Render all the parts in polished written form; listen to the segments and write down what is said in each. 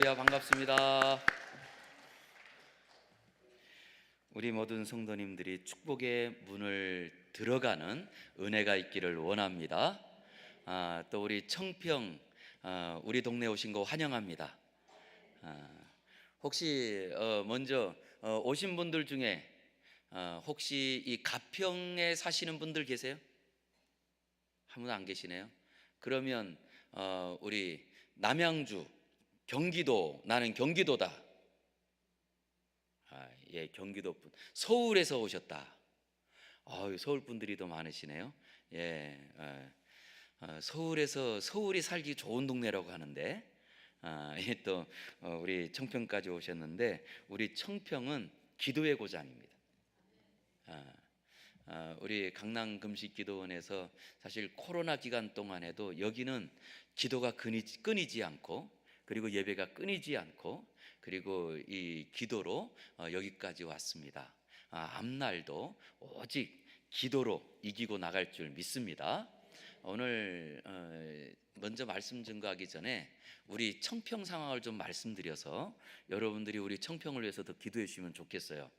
반갑습니다. 우리 모든 성도님들이 축복의 문을 들어가는 은혜가 있기를 원합니다. 또 우리 청평 우리 동네 오신 거 환영합니다. 혹시 먼저 오신 분들 중에 혹시 이 가평에 사시는 분들 계세요? 한 분 안 계시네요. 그러면 우리 남양주, 경기도, 나는 경기도다. 예, 경기도 분. 서울에서 오셨다. 서울 분들이 더 많으시네요. 예, 서울에서 서울이 살기 좋은 동네라고 하는데, 또 우리 청평까지 오셨는데, 우리 청평은 기도의 고장입니다. 우리 강남금식기도원에서 사실 코로나 기간 동안에도 여기는 기도가 끊이지 않고, 그리고 예배가 끊이지 않고, 그리고 이 기도로 여기까지 왔습니다. 앞날도 오직 기도로 이기고 나갈 줄 믿습니다. 오늘 먼저 말씀 증거하기 전에 우리 청평 상황을 좀 말씀드려서 여러분들이 우리 청평을 위해서 더 기도해 주시면 좋겠어요.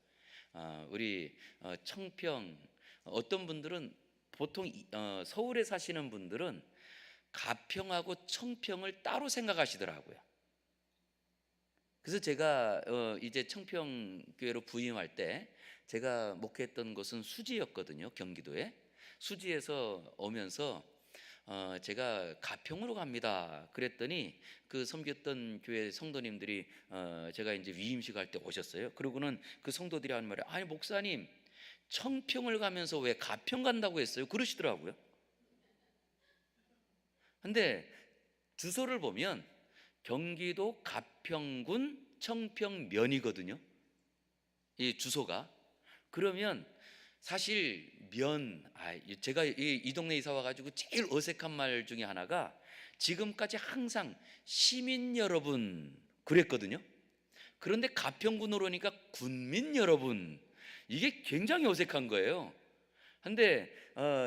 우리 청평, 어떤 분들은 보통 서울에 사시는 분들은 가평하고 청평을 따로 생각하시더라고요. 그래서 제가 이제 청평교회로 부임할 때 제가 목회했던 곳은 수지였거든요. 경기도에. 수지에서 오면서 제가 가평으로 갑니다 그랬더니 그 섬겼던 교회 성도님들이 제가 이제 위임식 할 때 오셨어요. 그러고는 그 성도들이 하는 말이, 아니 목사님 청평을 가면서 왜 가평 간다고 했어요? 그러시더라고요. 근데 주소를 보면 경기도 가평군 청평면이거든요, 이 주소가. 그러면 사실 제가 이 동네 이사 와가지고 제일 어색한 말 중에 하나가 지금까지 항상 시민 여러분 그랬거든요. 그런데 가평군으로 오니까 군민 여러분, 이게 굉장히 어색한 거예요. 근데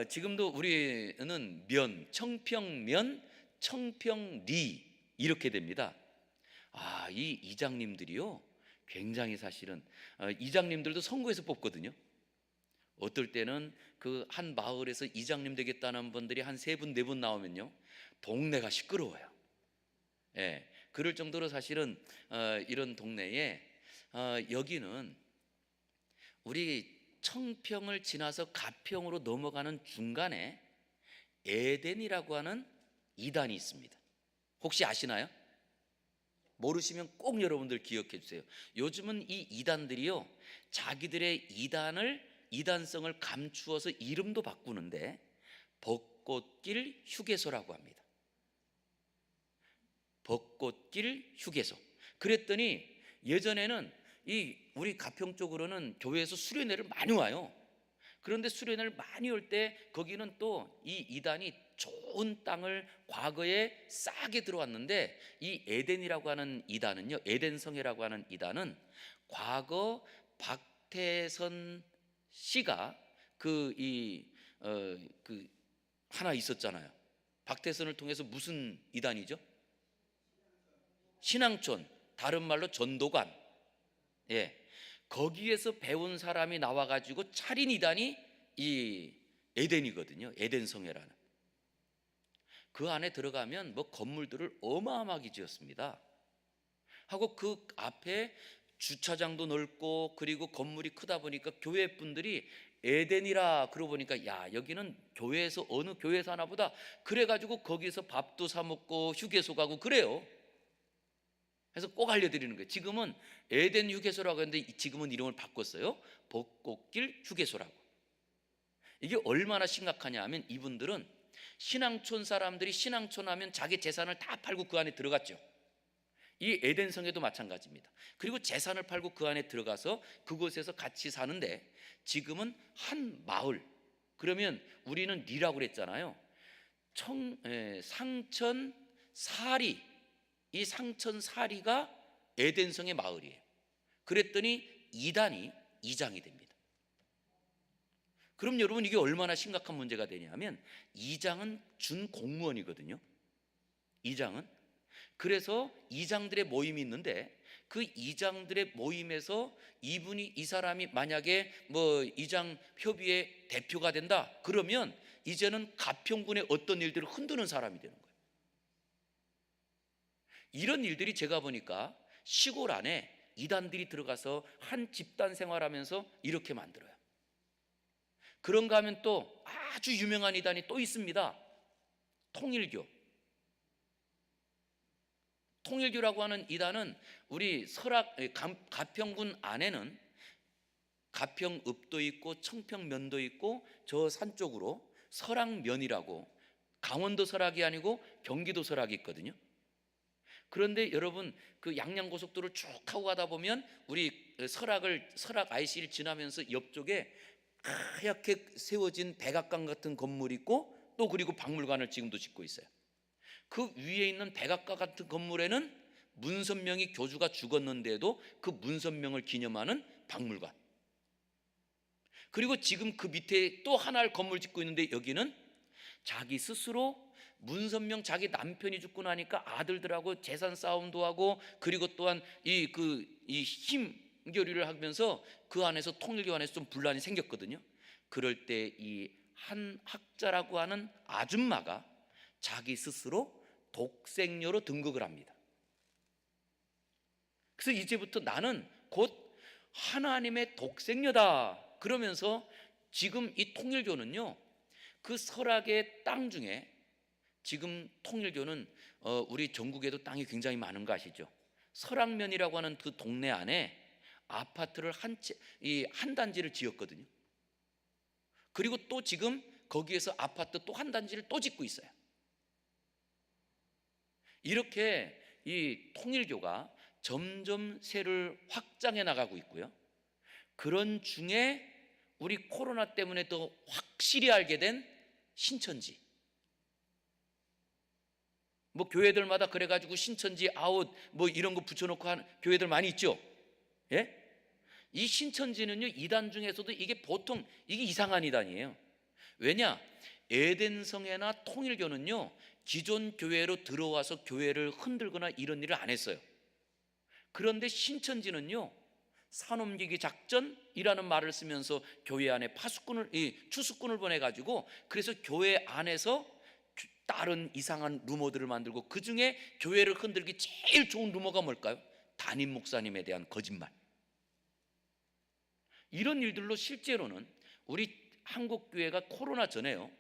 지금도 우리는 청평면, 청평리 이렇게 됩니다. 이 이장님들이요, 굉장히 사실은 이장님들도 선거에서 뽑거든요. 어떨 때는 그 한 마을에서 이장님 되겠다는 분들이 한 세 분, 네 분 나오면요, 동네가 시끄러워요. 예, 그럴 정도로 사실은 이런 동네에 여기는 우리 청평을 지나서 가평으로 넘어가는 중간에 에덴이라고 하는 이단이 있습니다. 혹시 아시나요? 모르시면 꼭 여러분들 기억해 주세요. 요즘은 이 이단들이요, 자기들의 이단성을 감추어서 이름도 바꾸는데 벚꽃길 휴게소라고 합니다. 벚꽃길 휴게소. 그랬더니 예전에는 이 우리 가평 쪽으로는 교회에서 수련회를 많이 와요. 그런데 수련회를 많이 올 때 거기는 또 이 이단이 좋은 땅을 과거에 싸게 들어왔는데, 이 에덴이라고 하는 이단은요, 에덴성회라고 하는 이단은 과거 박태선 씨가 그 하나 있었잖아요. 박태선을 통해서 무슨 이단이죠? 신앙촌, 다른 말로 전도관. 예, 거기에서 배운 사람이 나와가지고 차린 이단이 이 에덴이거든요. 에덴성회라는. 그 안에 들어가면 뭐 건물들을 어마어마하게 지었습니다. 하고 그 앞에 주차장도 넓고, 그리고 건물이 크다 보니까 교회 분들이 에덴이라 그러고 보니까, 야, 여기는 교회에서 어느 교회 사나 보다. 그래가지고 거기서 밥도 사 먹고 휴게소 가고 그래요. 그래서 꼭 알려드리는 거예요. 지금은 에덴 휴게소라고 했는데 지금은 이름을 바꿨어요. 벚꽃길 휴게소라고. 이게 얼마나 심각하냐 하면, 이분들은 신앙촌 사람들이 신앙촌 하면 자기 재산을 다 팔고 그 안에 들어갔죠. 이 에덴성에도 마찬가지입니다. 그리고 재산을 팔고 그 안에 들어가서 그곳에서 같이 사는데, 지금은 한 마을, 그러면 우리는 리라고 그랬잖아요. 상천 사리, 이 상천 사리가 에덴성의 마을이에요. 그랬더니 이단이 이장이 됩니다. 그럼 여러분, 이게 얼마나 심각한 문제가 되냐면, 이장은 준 공무원이거든요. 이장은. 그래서 이장들의 모임이 있는데 그 이장들의 모임에서 이 사람이 만약에 뭐 이장 협의회 대표가 된다 그러면 이제는 가평군의 어떤 일들을 흔드는 사람이 되는 거예요. 이런 일들이 제가 보니까 시골 안에 이단들이 들어가서 한 집단 생활하면서 이렇게 만들어요. 그런가 하면 또 아주 유명한 이단이 또 있습니다. 통일교. 통일교라고 하는 이단은 우리 가평군 안에는 가평읍도 있고 청평면도 있고 저 산 쪽으로 설악면이라고, 강원도 설악이 아니고 경기도 설악이 있거든요. 그런데 여러분 그 양양고속도로를 쭉 타고 가다 보면 우리 설악 IC를 지나면서 옆쪽에 하얗게 세워진 백악관 같은 건물이 있고 또 그리고 박물관을 지금도 짓고 있어요. 그 위에 있는 백악관 같은 건물에는 문선명이 교주가 죽었는데도 그 문선명을 기념하는 박물관, 그리고 지금 그 밑에 또 하나를 건물 짓고 있는데 여기는 자기 스스로 문선명 자기 남편이 죽고 나니까 아들들하고 재산 싸움도 하고 그리고 또한 이 힘겨루를 하면서 그 안에서 통일교 안에서 좀 분란이 생겼거든요. 그럴 때 이 한 학자라고 하는 아줌마가 자기 스스로 독생녀로 등극을 합니다. 그래서 이제부터 나는 곧 하나님의 독생녀다 그러면서 지금 이 통일교는요, 그 설악의 땅 중에 지금 통일교는 우리 전국에도 땅이 굉장히 많은 거 아시죠? 설악면이라고 하는 그 동네 안에 아파트를 한 단지를 지었거든요. 그리고 또 지금 거기에서 아파트 또 한 단지를 또 짓고 있어요. 이렇게 이 통일교가 점점 세를 확장해 나가고 있고요. 그런 중에 우리 코로나 때문에 더 확실히 알게 된 신천지, 뭐 교회들마다 그래가지고 신천지 아웃 뭐 이런 거 붙여놓고 하는 교회들 많이 있죠. 예? 이 신천지는요, 이단 중에서도 이게 보통 이게 이상한 이단이에요. 왜냐? 에덴성회나 통일교는요 기존 교회로 들어와서 교회를 흔들거나 이런 일을 안 했어요. 그런데 신천지는요, 산옮기기 작전이라는 말을 쓰면서 교회 안에 추수꾼을 보내가지고 그래서 교회 안에서 다른 이상한 루머들을 만들고, 그 중에 교회를 흔들기 제일 좋은 루머가 뭘까요? 담임 목사님에 대한 거짓말. 이런 일들로 실제로는 우리 한국교회가 코로나 전에요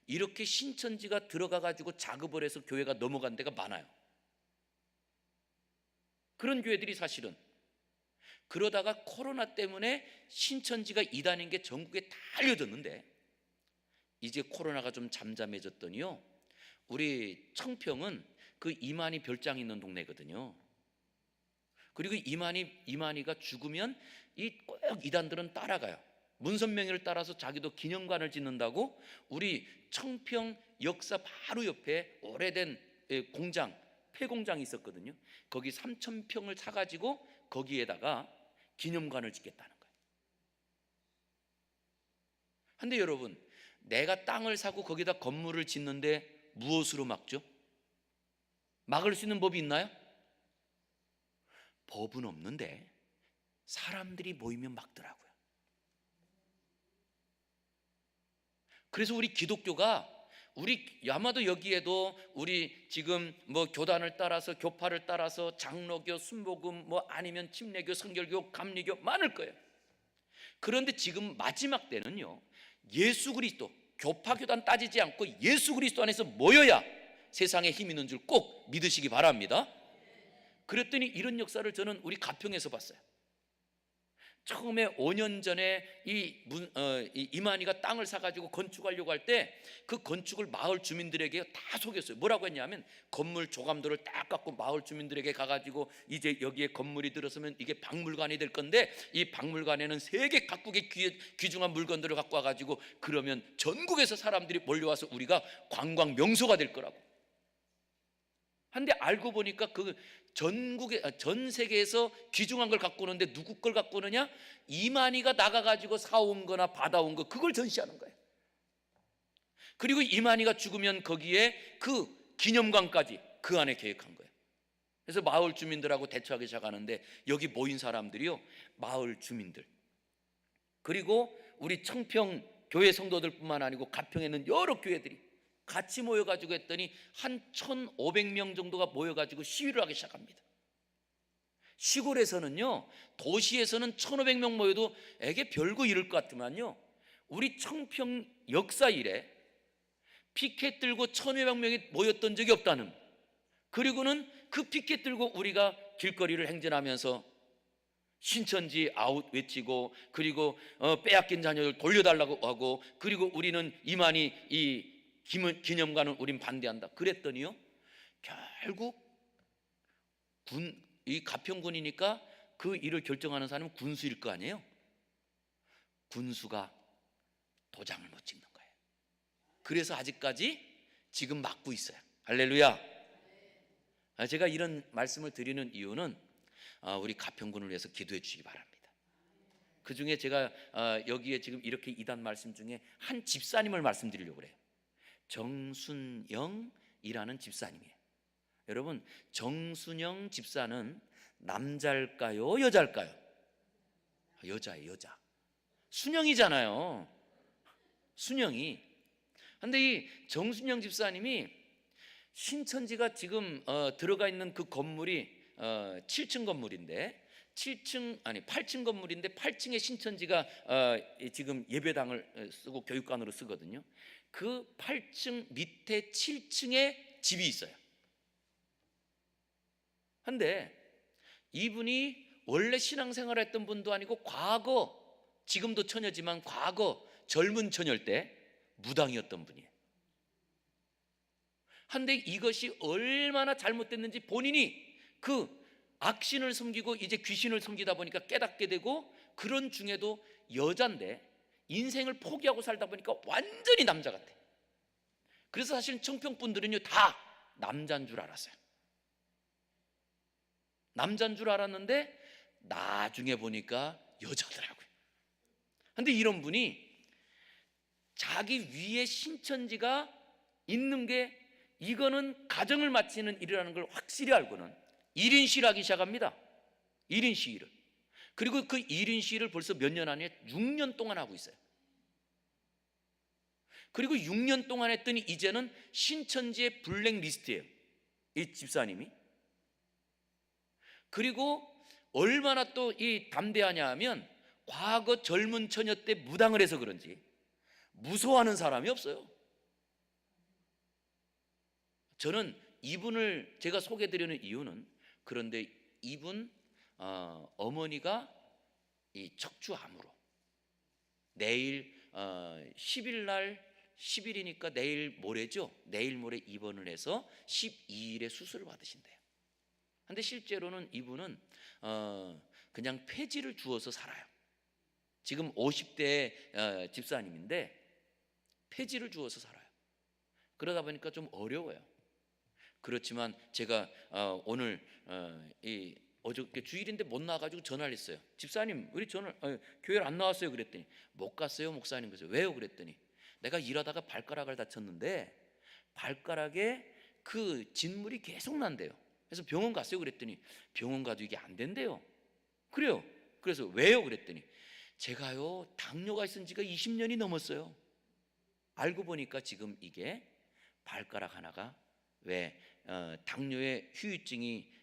이렇게 신천지가 들어가가지고 작업을 해서 교회가 넘어간 데가 많아요. 그런 교회들이 사실은. 그러다가 코로나 때문에 신천지가 이단인 게 전국에 다 알려졌는데 이제 코로나가 좀 잠잠해졌더니요, 우리 청평은 그 이만희 별장 있는 동네거든요. 그리고 이만희가 죽으면 꼭 이단들은 따라가요. 문선명이를 따라서 자기도 기념관을 짓는다고. 우리 청평 역사 바로 옆에 오래된 공장, 폐공장이 있었거든요. 거기 3,000평을 사가지고 거기에다가 기념관을 짓겠다는 거예요. 근데 여러분, 내가 땅을 사고 거기다 건물을 짓는데 무엇으로 막죠? 막을 수 있는 법이 있나요? 법은 없는데 사람들이 모이면 막더라고요. 그래서 우리 기독교가 아마도 여기에도 우리 지금 뭐 교단을 따라서 교파를 따라서 장로교, 순복음 뭐 아니면 침례교, 성결교, 감리교 많을 거예요. 그런데 지금 마지막 때는요, 예수 그리스도, 교파 교단 따지지 않고 예수 그리스도 안에서 모여야 세상에 힘 있는 줄 꼭 믿으시기 바랍니다. 그랬더니 이런 역사를 저는 우리 가평에서 봤어요. 처음에 5년 전에 이만희가 땅을 사가지고 건축하려고 할 때 그 건축을 마을 주민들에게 다 속였어요. 뭐라고 했냐면 건물 조감도를 딱 갖고 마을 주민들에게 가가지고 이제 여기에 건물이 들어서면 이게 박물관이 될 건데 이 박물관에는 세계 각국의 귀중한 물건들을 갖고 와가지고 그러면 전국에서 사람들이 몰려와서 우리가 관광 명소가 될 거라고. 근데 알고 보니까 그 전 세계에서 귀중한 걸 갖고 오는데 누구 걸 갖고 오느냐? 이만희가 나가가지고 사온 거나 받아온 거, 그걸 전시하는 거예요. 그리고 이만희가 죽으면 거기에 그 기념관까지 그 안에 계획한 거예요. 그래서 마을 주민들하고 대처하기 시작하는데, 여기 모인 사람들이요, 마을 주민들, 그리고 우리 청평 교회 성도들뿐만 아니고 가평에 있는 여러 교회들이 같이 모여가지고 했더니 한 1,500명 정도가 모여가지고 시위를 하기 시작합니다. 시골에서는요, 도시에서는 1,500명 모여도 에게 별거 이럴 것 같지만요, 우리 청평 역사 이래 피켓 들고 1,500명이 모였던 적이 없다는, 그리고는 그 피켓 들고 우리가 길거리를 행진하면서 신천지 아웃 외치고, 그리고 빼앗긴 자녀를 돌려달라고 하고, 그리고 우리는 이만희 이 기념관은 우린 반대한다 그랬더니요, 결국 이 가평군이니까 그 일을 결정하는 사람은 군수일 거 아니에요. 군수가 도장을 못 찍는 거예요. 그래서 아직까지 지금 막고 있어요. 할렐루야. 제가 이런 말씀을 드리는 이유는 우리 가평군을 위해서 기도해 주시기 바랍니다. 그 중에 제가 여기에 지금 이렇게 이단 말씀 중에 한 집사님을 말씀드리려고 그래요. 정순영이라는 집사님이에요. 여러분, 정순영 집사는 남자일까요, 여자일까요? 여자예요, 여자. 순영이잖아요, 순영이. 근데 이 정순영 집사님이 신천지가 지금 들어가 있는 그 건물이 7층 건물인데, 8층 건물인데 8층에 신천지가 지금 예배당을 쓰고 교육관으로 쓰거든요. 그 8층 밑에 7층에 집이 있어요. 근데 이분이 원래 신앙생활 했던 분도 아니고, 과거, 지금도 처녀지만 과거 젊은 처녀일 때 무당이었던 분이에요. 근데 이것이 얼마나 잘못됐는지 본인이 그 악신을 섬기고 이제 귀신을 섬기다 보니까 깨닫게 되고, 그런 중에도 여잔데 인생을 포기하고 살다 보니까 완전히 남자 같아. 그래서 사실 청평 분들은요, 다 남자인 줄 알았어요. 남자인 줄 알았는데 나중에 보니까 여자더라고요. 근데 이런 분이 자기 위에 신천지가 있는 게, 이거는 가정을 마치는 일이라는 걸 확실히 알고는 1인 시위를 하기 시작합니다. 1인 시위를. 그리고 그 1인 시위를 벌써 몇 년 안에 6년 동안 하고 있어요. 그리고 6년 동안 했더니 이제는 신천지의 블랙리스트예요, 이 집사님이. 그리고 얼마나 또 이 담대하냐 하면, 과거 젊은 처녀 때 무당을 해서 그런지 무서워하는 사람이 없어요. 저는 이분을 제가 소개해드리는 이유는, 그런데 이분 어머니가 이 척추암으로 내일 10일 날, 10일이니까 내일 모레죠, 내일 모레 입원을 해서 12일에 수술을 받으신대요. 근데 실제로는 이분은 그냥 폐지를 주어서 살아요. 지금 50대 집사님인데 폐지를 주어서 살아요. 그러다 보니까 좀 어려워요. 그렇지만 제가 오늘 어저께 주일인데 못 나가지고 전화를 했어요. 집사님, 우리 교회를 안 나왔어요. 그랬더니 못 갔어요, 목사님. 그래서 왜요? 그랬더니 내가 일하다가 발가락을 다쳤는데 발가락에 그 진물이 계속 난대요. 그래서 병원 갔어요. 그랬더니 병원 가도 이게 안 된대요. 그래요. 그래서 왜요? 그랬더니 제가요, 당뇨가 있은 지가 20년이 넘었어요. 알고 보니까 지금 이게 발가락 하나가 왜 당뇨의 후유증이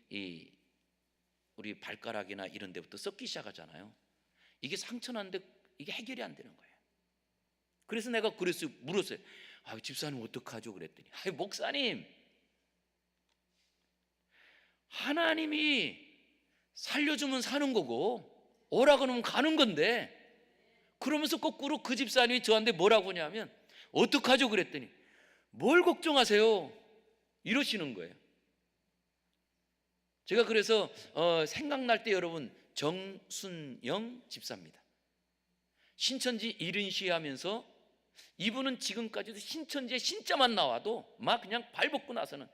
우리 발가락이나 이런 데부터 썩기 시작하잖아요. 이게 상처났는데 이게 해결이 안 되는 거예요. 그래서 내가 물었어요. 집사님 어떡하죠? 그랬더니 목사님, 하나님이 살려주면 사는 거고 오라 그러면 가는 건데, 그러면서 거꾸로 그 집사님이 저한테 뭐라고 하냐면 어떡하죠? 그랬더니 뭘 걱정하세요? 이러시는 거예요. 제가 그래서 생각날 때 여러분, 정순영 집사입니다. 신천지 1인 시위하면서 이분은 지금까지도 신천지에 신자만 나와도 막 그냥 발벗고 나서는,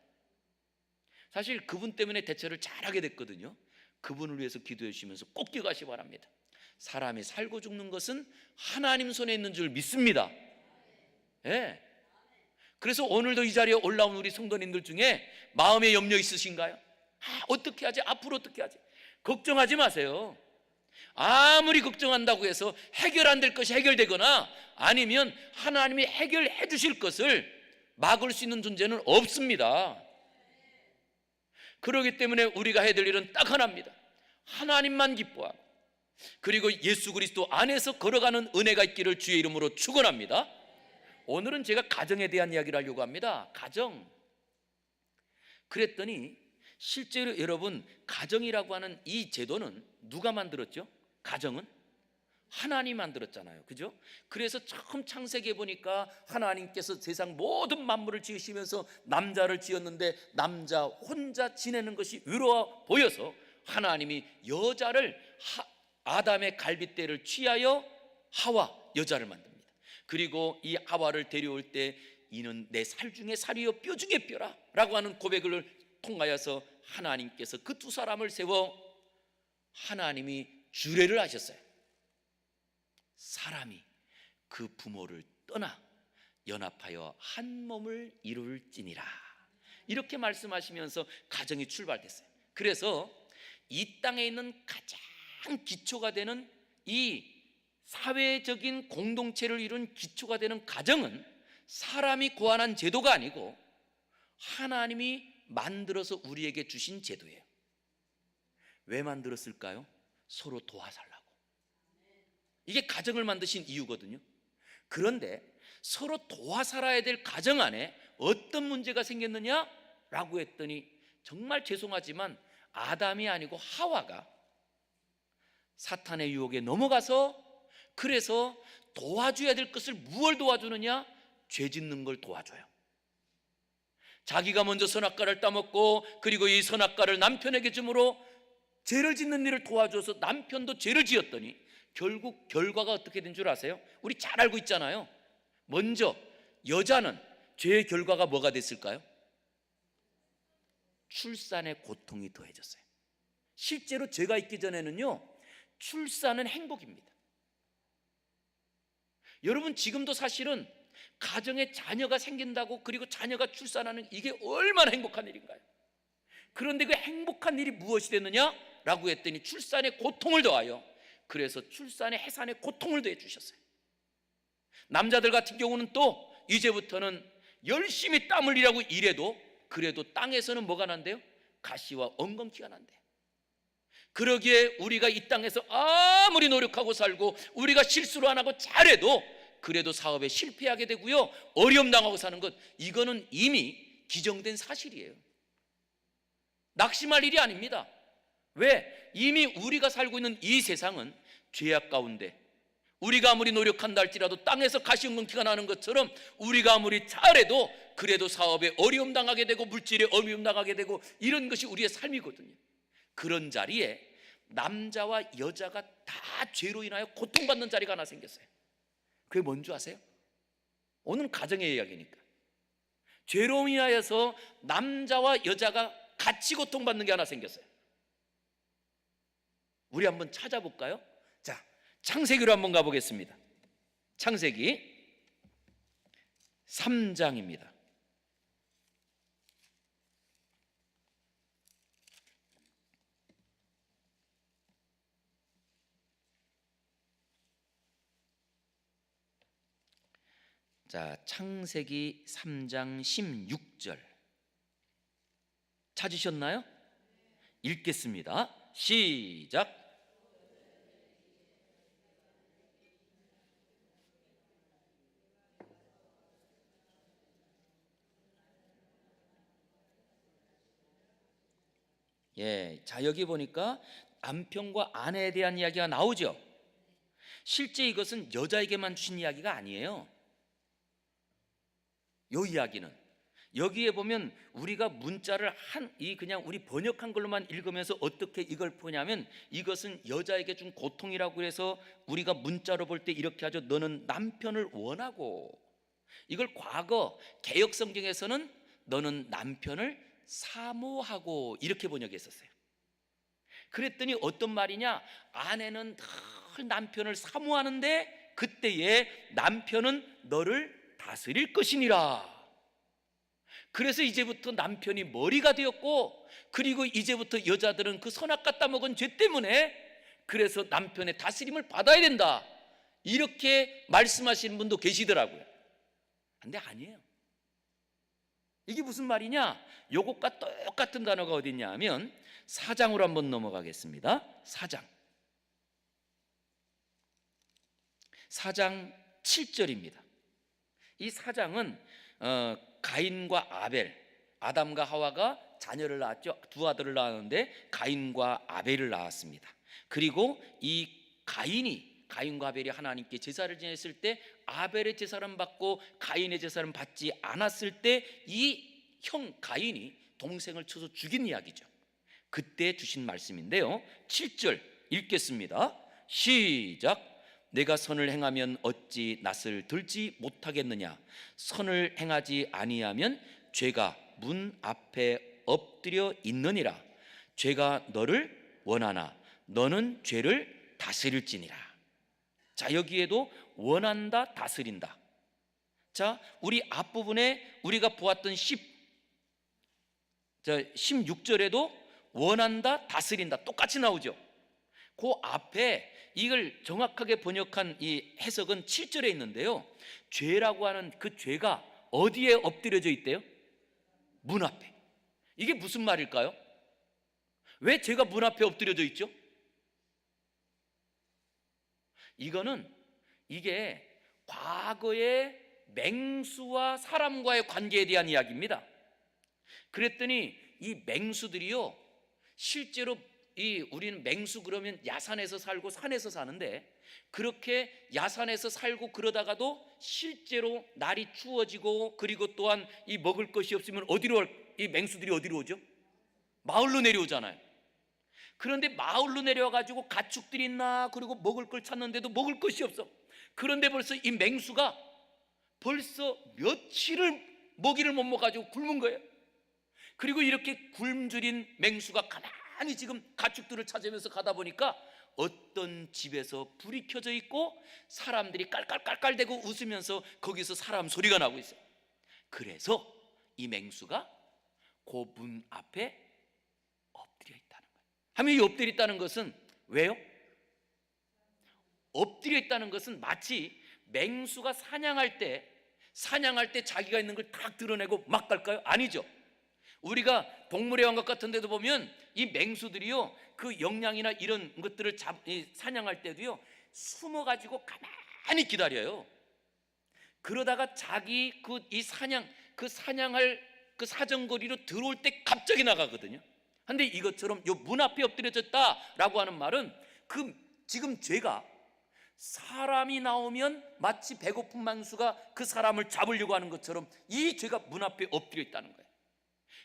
사실 그분 때문에 대처를 잘하게 됐거든요. 그분을 위해서 기도해 주시면서 꼭 기억하시기 바랍니다. 사람이 살고 죽는 것은 하나님 손에 있는 줄 믿습니다. 예. 그래서 오늘도 이 자리에 올라온 우리 성도님들 중에 마음에 염려 있으신가요? 어떻게 하지? 앞으로 어떻게 하지? 걱정하지 마세요. 아무리 걱정한다고 해서 해결 안 될 것이 해결되거나 아니면 하나님이 해결해 주실 것을 막을 수 있는 존재는 없습니다. 그렇기 때문에 우리가 해야 될 일은 딱 하나입니다. 하나님만 기뻐하고, 그리고 예수 그리스도 안에서 걸어가는 은혜가 있기를 주의 이름으로 축원합니다. 오늘은 제가 가정에 대한 이야기를 하려고 합니다. 가정. 그랬더니 실제로 여러분, 가정이라고 하는 이 제도는 누가 만들었죠? 가정은 하나님 만들었잖아요, 그죠? 그래서 처음 창세기에 보니까 하나님께서 세상 모든 만물을 지으시면서 남자를 지었는데 남자 혼자 지내는 것이 외로워 보여서 하나님이 여자를 아담의 갈빗대를 취하여 하와, 여자를 만듭니다. 그리고 이 하와를 데려올 때 이는 내 살 중에 살이요 뼈 중에 뼈라 라고 하는 고백을 통하여서 하나님께서 그 두 사람을 세워 하나님이 주례를 하셨어요. 사람이 그 부모를 떠나 연합하여 한 몸을 이룰지니라, 이렇게 말씀하시면서 가정이 출발됐어요. 그래서 이 땅에 있는 가장 기초가 되는 이 사회적인 공동체를 이룬 기초가 되는 가정은 사람이 고안한 제도가 아니고 하나님이 만들어서 우리에게 주신 제도예요. 왜 만들었을까요? 서로 도와살라고. 이게 가정을 만드신 이유거든요. 그런데 서로 도와살아야 될 가정 안에 어떤 문제가 생겼느냐라고 했더니 정말 죄송하지만 아담이 아니고 하와가 사탄의 유혹에 넘어가서, 그래서 도와줘야 될 것을 무엇을 도와주느냐? 죄 짓는 걸 도와줘요. 자기가 먼저 선악과를 따먹고 그리고 이 선악과를 남편에게 줌으로 죄를 짓는 일을 도와줘서 남편도 죄를 지었더니 결국 결과가 어떻게 된 줄 아세요? 우리 잘 알고 있잖아요. 먼저 여자는 죄의 결과가 뭐가 됐을까요? 출산의 고통이 더해졌어요. 실제로 죄가 있기 전에는요, 출산은 행복입니다. 여러분, 지금도 사실은 가정에 자녀가 생긴다고, 그리고 자녀가 출산하는 이게 얼마나 행복한 일인가요? 그런데 그 행복한 일이 무엇이 됐느냐? 라고 했더니 출산의 고통을 더하여, 그래서 출산의 해산의 고통을 더해 주셨어요. 남자들 같은 경우는 또 이제부터는 열심히 땀 흘리라고 일해도 그래도 땅에서는 뭐가 난대요? 가시와 엉겅퀴가 난대요. 그러기에 우리가 이 땅에서 아무리 노력하고 살고 우리가 실수를 안 하고 잘해도 그래도 사업에 실패하게 되고요, 어려움 당하고 사는 것, 이거는 이미 기정된 사실이에요. 낙심할 일이 아닙니다. 왜? 이미 우리가 살고 있는 이 세상은 죄악 가운데 우리가 아무리 노력한다 할지라도 땅에서 가시엉겅퀴가 나는 것처럼 우리가 아무리 잘해도 그래도 사업에 어려움 당하게 되고 물질에 어려움 당하게 되고 이런 것이 우리의 삶이거든요. 그런 자리에 남자와 여자가 다 죄로 인하여 고통받는 자리가 하나 생겼어요. 그게 뭔지 아세요? 오늘은 가정의 이야기니까. 죄로 인하여서 남자와 여자가 같이 고통받는 게 하나 생겼어요. 우리 한번 찾아볼까요? 자, 창세기로 한번 가보겠습니다. 창세기 3장입니다. 자, 창세기 3장 16절 찾으셨나요? 읽겠습니다. 시작. 예, 자, 여기 보니까 남편과 아내에 대한 이야기가 나오죠. 실제 이것은 여자에게만 주신 이야기가 아니에요. 요 이야기는 여기에 보면 우리가 문자를 그냥 우리 번역한 걸로만 읽으면서 어떻게 이걸 보냐면, 이것은 여자에게 준 고통이라고 해서 우리가 문자로 볼 때 이렇게 하죠. 너는 남편을 원하고, 이걸 과거 개역 성경에서는 너는 남편을 사모하고 이렇게 번역했었어요. 그랬더니 어떤 말이냐? 아내는 늘 남편을 사모하는데 그때에 남편은 너를 다스릴 것이니라. 그래서 이제부터 남편이 머리가 되었고, 그리고 이제부터 여자들은 그 선악 갖다 먹은 죄 때문에 그래서 남편의 다스림을 받아야 된다, 이렇게 말씀하시는 분도 계시더라고요. 근데 아니에요. 이게 무슨 말이냐? 요것과 똑같은 단어가 어디 있냐 하면 4장으로 한번 넘어가겠습니다. 4장 7절입니다. 이 4장은 가인과 아벨, 아담과 하와가 자녀를 낳았죠. 두 아들을 낳았는데 가인과 아벨을 낳았습니다. 그리고 이 가인과 아벨이 하나님께 제사를 지냈을 때 아벨의 제사를 받고 가인의 제사를 받지 않았을 때 이 형 가인이 동생을 쳐서 죽인 이야기죠. 그때 주신 말씀인데요, 7절 읽겠습니다. 시작. 내가 선을 행하면 어찌 낯을 들지 못하겠느냐? 선을 행하지 아니하면 죄가 문 앞에 엎드려 있느니라. 죄가 너를 원하나 너는 죄를 다스릴지니라. 자, 여기에도 원한다, 다스린다. 자, 우리 앞부분에 우리가 보았던 16절에도 원한다, 다스린다 똑같이 나오죠. 그 앞에 이걸 정확하게 번역한 이 해석은 7절에 있는데요, 죄라고 하는 그 죄가 어디에 엎드려져 있대요? 문 앞에. 이게 무슨 말일까요? 왜 죄가 문 앞에 엎드려져 있죠? 이게 과거의 맹수와 사람과의 관계에 대한 이야기입니다. 그랬더니 이 맹수들이요, 실제로 우리는 맹수 그러면 야산에서 살고 산에서 사는데, 그렇게 야산에서 살고 그러다가도 실제로 날이 추워지고, 그리고 또한 이 먹을 것이 없으면 이 맹수들이 어디로 오죠? 마을로 내려오잖아요. 그런데 마을로 내려와가지고 가축들이 있나, 그리고 먹을 걸 찾는데도 먹을 것이 없어. 그런데 벌써 이 맹수가 벌써 며칠을 먹이를 못 먹어가지고 굶은 거예요. 그리고 이렇게 굶주린 맹수가 가만히 지금 가축들을 찾으면서 가다 보니까 어떤 집에서 불이 켜져 있고 사람들이 깔깔깔깔대고 웃으면서 거기서 사람 소리가 나고 있어요. 그래서 이 맹수가 그 문 앞에 엎드려 있다는 거예요. 하면 이 엎드려 있다는 것은 왜요? 엎드려 있다는 것은 마치 맹수가 사냥할 때 자기가 있는 걸 딱 드러내고 막 갈까요? 아니죠. 우리가 동물의 왕국 같은 데도 보면 이 맹수들이요, 그 영양이나 이런 것들을 사냥할 때도요, 숨어가지고 가만히 기다려요. 그러다가 자기 사냥할 그 사정거리로 들어올 때 갑자기 나가거든요. 근데 이것처럼 요 문 앞에 엎드려졌다라고 하는 말은 지금 죄가 사람이 나오면 마치 배고픈 맹수가 그 사람을 잡으려고 하는 것처럼 이 죄가 문 앞에 엎드려 있다는 거예요.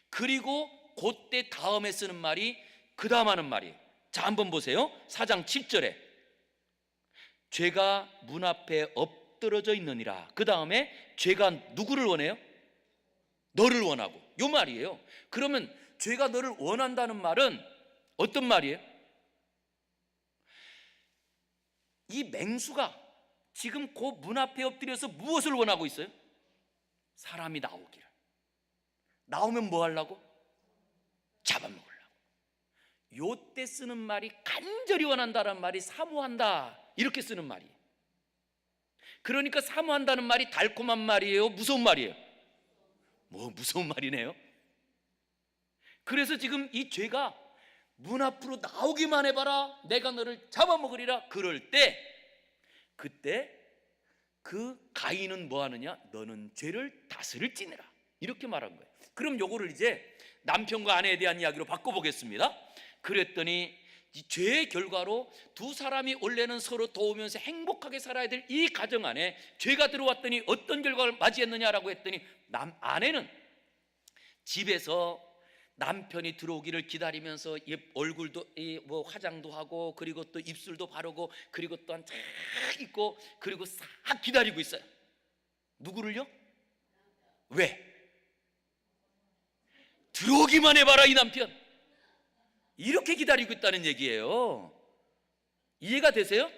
그리고 그때 다음에 쓰는 말이 그 다음 하는 말이에요. 자, 한번 보세요. 4장 7절에 죄가 문 앞에 엎드러져 있느니라. 그 다음에 죄가 누구를 원해요? 너를 원하고, 요 말이에요. 그러면 죄가 너를 원한다는 말은 어떤 말이에요? 이 맹수가 지금 그 문 앞에 엎드려서 무엇을 원하고 있어요? 사람이 나오기를. 나오면 뭐 하려고? 잡아먹으려고. 요때 쓰는 말이 간절히 원한다는 말이 사모한다, 이렇게 쓰는 말이에요. 그러니까 사모한다는 말이 달콤한 말이에요? 무서운 말이에요? 무서운 말이네요. 그래서 지금 이 죄가 문 앞으로 나오기만 해봐라, 내가 너를 잡아먹으리라. 그럴 때 그때 그 가인은 뭐 하느냐? 너는 죄를 다스릴지니라, 이렇게 말한 거예요. 그럼 요거를 이제 남편과 아내에 대한 이야기로 바꿔보겠습니다. 그랬더니 이 죄의 결과로 두 사람이 원래는 서로 도우면서 행복하게 살아야 될 이 가정 안에 죄가 들어왔더니 어떤 결과를 맞이했느냐라고 했더니 아내는 집에서 남편이 들어오기를 기다리면서 얼굴도 화장도 하고, 그리고 또 입술도 바르고, 그리고 또한 쫙 입고, 그리고 싹 기다리고 있어요. 누구를요? 왜? 들어오기만 해봐라 이 남편, 이렇게 기다리고 있다는 얘기예요. 이해가 되세요?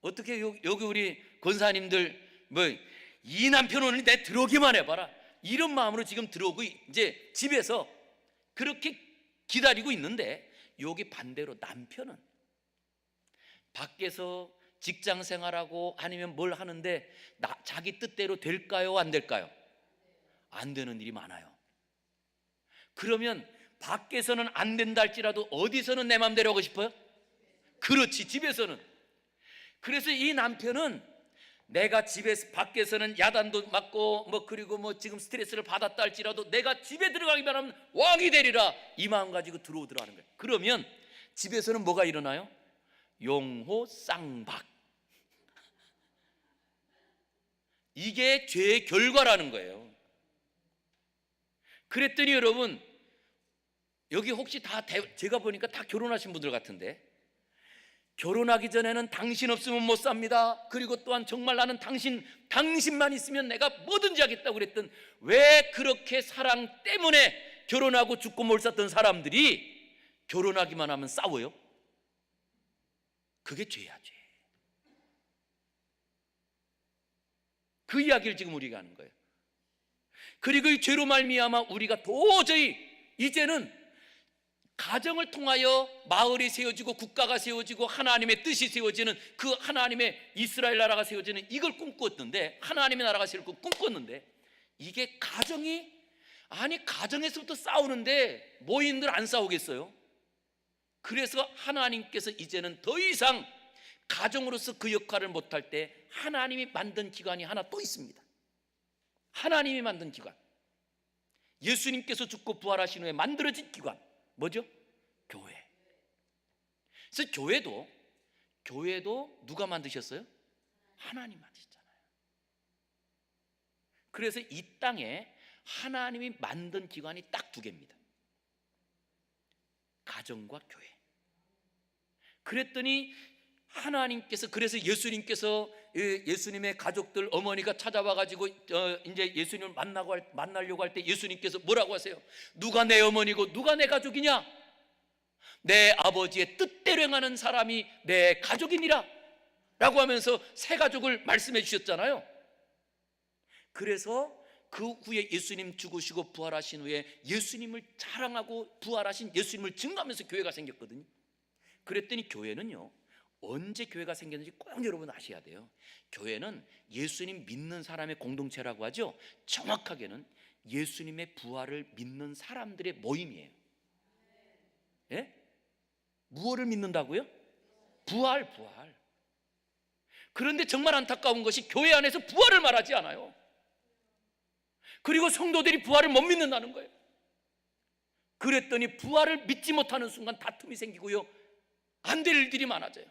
어떻게 여기 우리 권사님들 이 남편 오늘 내 들어오기만 해봐라, 이런 마음으로 지금 들어오고 이제 집에서 그렇게 기다리고 있는데, 여기 반대로 남편은 밖에서 직장 생활하고 아니면 뭘 하는데 자기 뜻대로 될까요? 안 될까요? 안 되는 일이 많아요. 그러면 밖에서는 안 된다 할지라도 어디서는 내 마음대로 하고 싶어요? 그렇지, 집에서는. 그래서 이 남편은 내가 집에서 밖에서는 야단도 맞고 그리고 지금 스트레스를 받았다 할지라도 내가 집에 들어가기만 하면 왕이 되리라, 이 마음 가지고 들어오더라는 거예요. 그러면 집에서는 뭐가 일어나요? 용호쌍박. 이게 죄의 결과라는 거예요. 그랬더니 여러분, 여기 혹시 다 제가 보니까 다 결혼하신 분들 같은데, 결혼하기 전에는 당신 없으면 못 삽니다. 그리고 또한 정말 나는 당신만 있으면 내가 뭐든지 하겠다고 그랬던, 왜 그렇게 사랑 때문에 결혼하고 죽고 몰랐던 사람들이 결혼하기만 하면 싸워요? 그게 죄야, 죄. 그 이야기를 지금 우리가 하는 거예요. 그리고 이 죄로 말미암아 우리가 도저히 이제는 가정을 통하여 마을이 세워지고 국가가 세워지고 하나님의 뜻이 세워지는, 그 하나님의 이스라엘 나라가 세워지는 이걸 꿈꿨는데, 하나님의 나라가 세워지고 꿈꿨는데, 이게 가정에서부터 싸우는데 모인들 안 싸우겠어요? 그래서 하나님께서 이제는 더 이상 가정으로서 그 역할을 못할 때 하나님이 만든 기관이 하나 또 있습니다. 하나님이 만든 기관, 예수님께서 죽고 부활하신 후에 만들어진 기관, 뭐죠? 교회. 그래서 교회도 누가 만드셨어요? 하나님 만드셨잖아요. 그래서 이 땅에 하나님이 만든 기관이 딱 두 개입니다. 가정과 교회. 그랬더니 하나님께서, 그래서 예수님의 가족들 어머니가 찾아와 가지고 이제 예수님을 만나려고 할 때 예수님께서 뭐라고 하세요? 누가 내 어머니고 누가 내 가족이냐? 내 아버지의 뜻대로 행하는 사람이 내 가족이니라 라고 하면서 새 가족을 말씀해 주셨잖아요. 그래서 그 후에 예수님 죽으시고 부활하신 후에 예수님을 자랑하고 부활하신 예수님을 증거하면서 교회가 생겼거든요. 그랬더니 교회는요, 언제 교회가 생겼는지 꼭 여러분 아셔야 돼요. 교회는 예수님 믿는 사람의 공동체라고 하죠. 정확하게는 예수님의 부활을 믿는 사람들의 모임이에요. 예? 무엇을 믿는다고요? 부활. 그런데 정말 안타까운 것이 교회 안에서 부활을 말하지 않아요. 그리고 성도들이 부활을 못 믿는다는 거예요. 그랬더니 부활을 믿지 못하는 순간 다툼이 생기고요, 안 될 일들이 많아져요.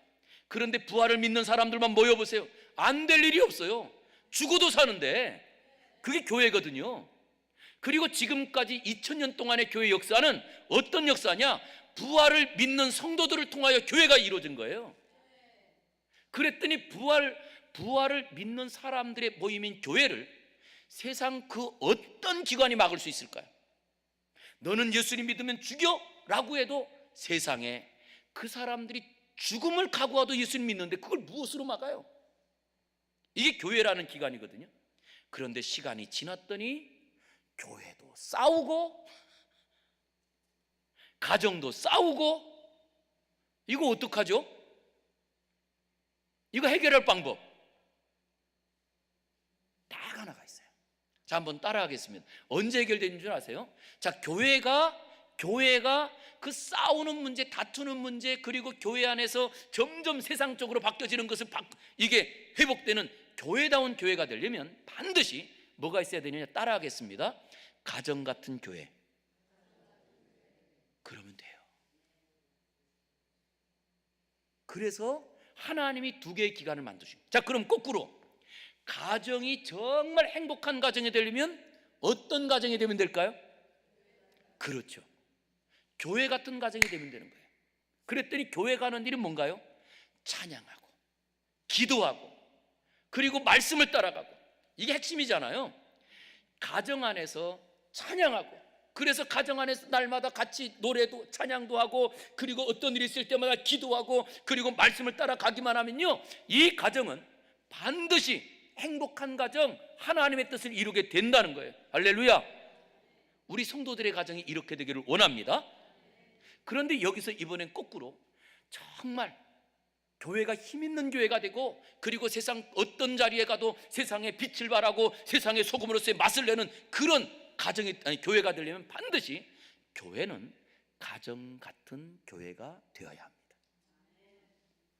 그런데 부활을 믿는 사람들만 모여보세요. 안 될 일이 없어요. 죽어도 사는데. 그게 교회거든요. 그리고 지금까지 2000년 동안의 교회 역사는 어떤 역사냐? 부활을 믿는 성도들을 통하여 교회가 이루어진 거예요. 그랬더니 부활을 믿는 사람들의 모임인 교회를 세상 그 어떤 기관이 막을 수 있을까요? 너는 예수님 믿으면 죽여? 라고 해도 세상에 그 사람들이 죽음을 각오하도 예수님 믿는데 그걸 무엇으로 막아요? 이게 교회라는 기관이거든요. 그런데 시간이 지났더니 교회도 싸우고 가정도 싸우고, 이거 어떡하죠? 이거 해결할 방법 딱 하나가 있어요. 자, 한번 따라하겠습니다. 언제 해결되는 줄 아세요? 자, 교회가 그 싸우는 문제, 다투는 문제, 그리고 교회 안에서 점점 세상적으로 바뀌어지는 것을 이게 회복되는 교회다운 교회가 되려면 반드시 뭐가 있어야 되느냐? 따라하겠습니다. 가정 같은 교회. 그러면 돼요. 그래서 하나님이 두 개의 기관을 만드신 거예요. 자, 그럼 거꾸로 가정이 정말 행복한 가정이 되려면 어떤 가정이 되면 될까요? 그렇죠. 교회 같은 가정이 되면 되는 거예요. 그랬더니 교회 가는 일은 뭔가요? 찬양하고 기도하고 그리고 말씀을 따라가고, 이게 핵심이잖아요. 가정 안에서 찬양하고, 그래서 가정 안에서 날마다 같이 노래도 찬양도 하고, 그리고 어떤 일이 있을 때마다 기도하고, 그리고 말씀을 따라가기만 하면요, 이 가정은 반드시 행복한 가정, 하나님의 뜻을 이루게 된다는 거예요. 할렐루야. 우리 성도들의 가정이 이렇게 되기를 원합니다. 그런데 여기서 이번엔 거꾸로 정말 교회가 힘 있는 교회가 되고, 그리고 세상 어떤 자리에 가도 세상에 빛을 발하고 세상의 소금으로서의 맛을 내는 그런 가정이, 아니, 교회가 되려면 반드시 교회는 가정 같은 교회가 되어야 합니다.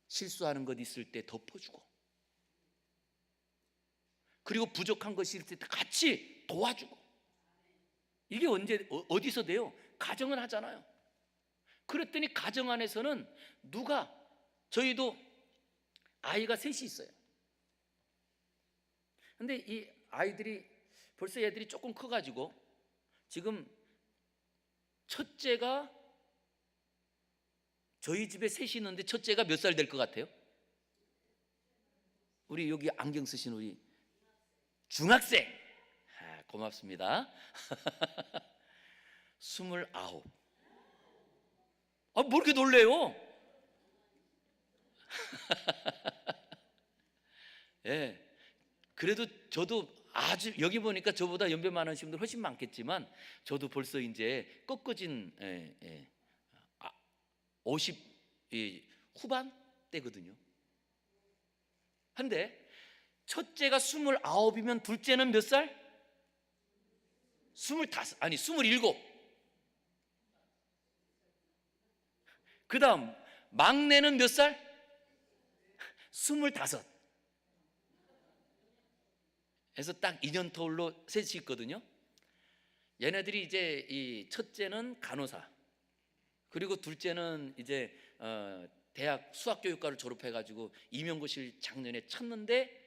실수하는 것 있을 때 덮어주고, 그리고 부족한 것이 있을 때 같이 도와주고. 이게 언제 어디서 돼요? 가정은 하잖아요. 그랬더니 가정 안에서는 누가, 저희도 아이가 셋이 있어요. 근데 이 아이들이 벌써 애들이 조금 커가지고 지금 첫째가, 저희 집에 셋이 있는데 첫째가 몇 살 될 것 같아요? 우리 여기 안경 쓰신 우리 중학생. 고맙습니다. 29. 뭐 이렇게 놀래요? 예. 그래도 저도 아주, 여기 보니까 저보다 연배 많으신 분들 훨씬 많겠지만 저도 벌써 이제 꺾어진 50 후반 때거든요. 근데 첫째가 29이면 둘째는 몇 살? 25, 아니 27. 그 다음 막내는 몇 살? 25. 그래서 딱 2년 터울로 셋이 있거든요. 얘네들이 이제 이 첫째는 간호사, 그리고 둘째는 이제 대학 수학교육과를 졸업해가지고 임용고시를 작년에 쳤는데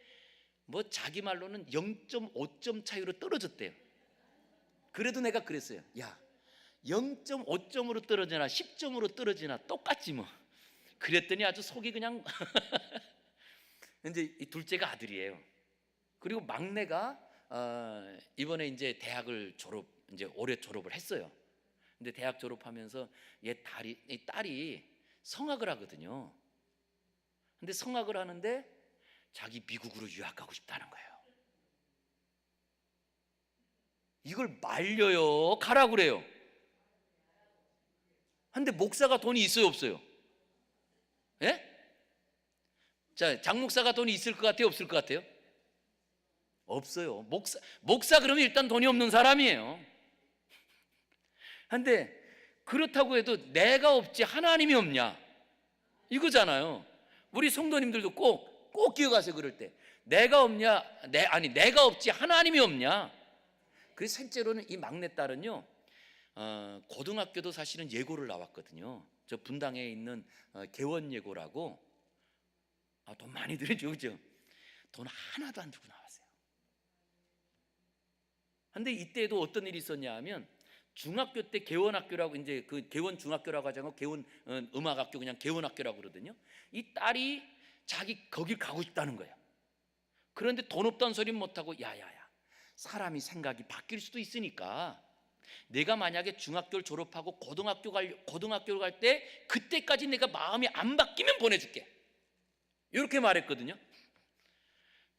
뭐 자기 말로는 0.5점 차이로 떨어졌대요. 그래도 내가 그랬어요. 야, 0.5점으로 떨어지나 10점으로 떨어지나 똑같지 뭐. 그랬더니 아주 속이 그냥 이제 이 둘째가 아들이에요. 그리고 막내가 이번에 이제 대학을 이제 올해 졸업을 했어요. 근데 대학 졸업하면서 이 딸이 성악을 하거든요. 근데 성악을 하는데 자기 미국으로 유학 가고 싶다는 거예요. 이걸 말려요, 가라고 그래요. 근데 목사가 돈이 있어요, 없어요? 예? 자, 장 목사가 돈이 있을 것 같아요, 없을 것 같아요? 없어요. 목사 그러면 일단 돈이 없는 사람이에요. 근데 그렇다고 해도 내가 없지 하나님이 없냐, 이거잖아요. 우리 성도님들도 꼭 기억하세요. 그럴 때 내가 없냐, 내가 없지 하나님이 없냐. 그래서 실제로는 이 막내딸은요, 고등학교도 사실은 예고를 나왔거든요. 저 분당에 있는 개원예고라고. 돈 많이 들이죠, 그죠? 돈 하나도 안 주고 나왔어요. 근데 이때도 어떤 일이 있었냐 하면, 중학교 때 개원학교라고, 이제 그 개원 중학교라고 하지 않고 개원 음악학교, 그냥 개원학교라고 그러거든요. 이 딸이 자기 거길 가고 싶다는 거예요. 그런데 돈 없다는 소리는 못하고, 야야야, 사람이 생각이 바뀔 수도 있으니까 내가 만약에 중학교를 졸업하고 고등학교를 갈 때 그때까지 내가 마음이 안 바뀌면 보내줄게, 이렇게 말했거든요.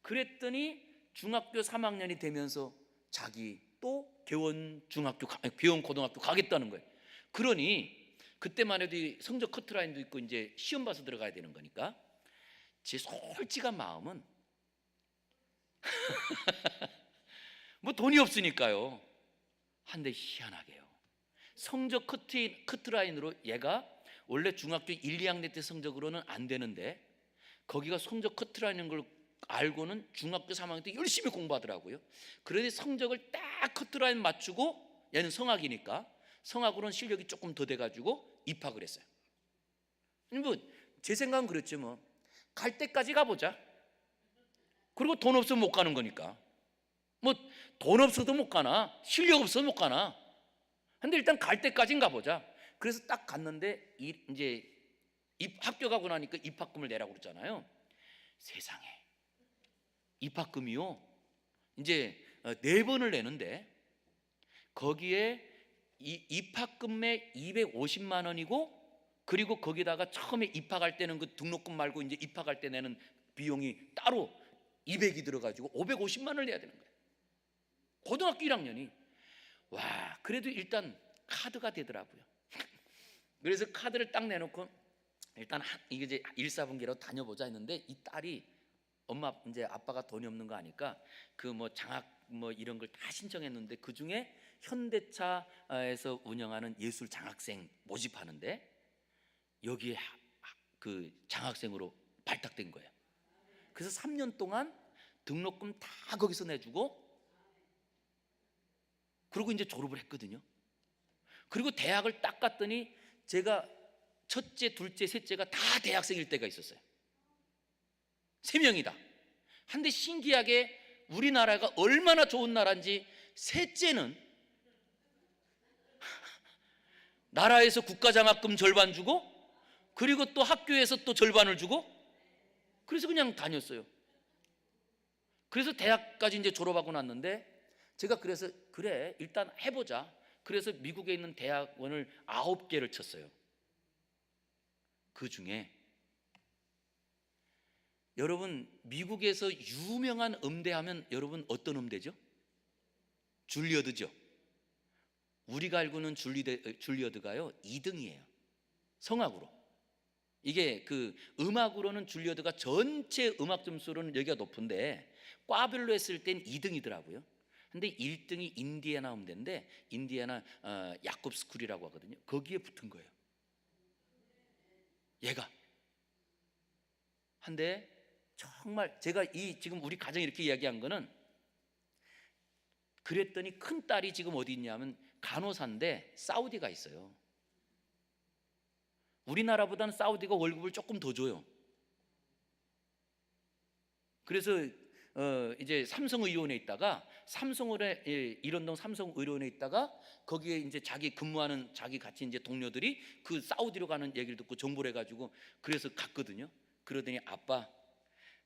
그랬더니 중학교 3학년이 되면서 자기 또 개원 고등학교 가겠다는 거예요. 그러니 그때만 해도 성적 커트라인도 있고 이제 시험 봐서 들어가야 되는 거니까 제 솔직한 마음은 뭐 돈이 없으니까요. 한데 희한하게요, 성적 커트라인으로 얘가 원래 중학교 1, 2학년 때 성적으로는 안 되는데 거기가 성적 커트라인인 걸 알고는 중학교 3학년 때 열심히 공부하더라고요. 그런데 성적을 딱 커트라인 맞추고, 얘는 성악이니까 성악으로는 실력이 조금 더 돼가지고 입학을 했어요. 뭐 제 생각은 그렇죠. 뭐 갈 때까지 가보자. 그리고 돈 없으면 못 가는 거니까. 뭐 돈 없어도 못 가나, 실력 없어도 못 가나. 근데 일단 갈 때까지는 가보자. 그래서 딱 갔는데 이제 학교 가고 나니까 입학금을 내라고 그랬잖아요. 세상에, 입학금이요, 이제 4번을 내는데 거기에 입학금에 250만 원이고, 그리고 거기다가 처음에 입학할 때는 그 등록금 말고 이제 입학할 때 내는 비용이 따로 200이 들어가지고 550만 원을 내야 되는 거예요. 고등학교 1학년이. 와, 그래도 일단 카드가 되더라고요. 그래서 카드를 딱 내놓고 일단 이게 이제 1사분기라도 다녀보자 했는데, 이 딸이 엄마 이제 아빠가 돈이 없는 거 아니까 그 뭐 장학 뭐 이런 걸 다 신청했는데, 그 중에 현대차에서 운영하는 예술 장학생 모집하는데 여기에 그 장학생으로 발탁된 거예요. 그래서 3년 동안 등록금 다 거기서 내주고, 그리고 이제 졸업을 했거든요. 그리고 대학을 딱 갔더니 제가 첫째, 둘째, 셋째가 다 대학생일 때가 있었어요. 3명이다. 한데 신기하게 우리나라가 얼마나 좋은 나라인지, 셋째는 나라에서 국가장학금 절반 주고, 그리고 또 학교에서 또 절반을 주고, 그래서 그냥 다녔어요. 그래서 대학까지 이제 졸업하고 났는데, 제가 그래서 그래 일단 해보자. 그래서 미국에 있는 대학원을 9개를 쳤어요. 그 중에 여러분, 미국에서 유명한 음대 하면 여러분 어떤 음대죠? 줄리어드죠. 우리가 알고는 줄리어드가요 2등이에요 성악으로. 이게 그 음악으로는 줄리어드가 전체 음악 점수로는 여기가 높은데 과별로 했을 땐 2등이더라고요. 근데 1등이 인디애나 음대인데, 인디애나 야콥 스쿨이라고 하거든요. 거기에 붙은 거예요 얘가. 한데 정말 제가 이 지금 우리 가정 이렇게 이야기한 거는, 그랬더니 큰 딸이 지금 어디 있냐면 간호사인데 사우디가 있어요. 우리나라보다는 사우디가 월급을 조금 더 줘요. 그래서 이제 삼성의료원에 있다가, 일원동 삼성의료원에 있다가 거기에 이제 자기 근무하는 자기 같이 이제 동료들이 그 사우디로 가는 얘기를 듣고 정보를 해가지고 그래서 갔거든요. 그러더니 아빠,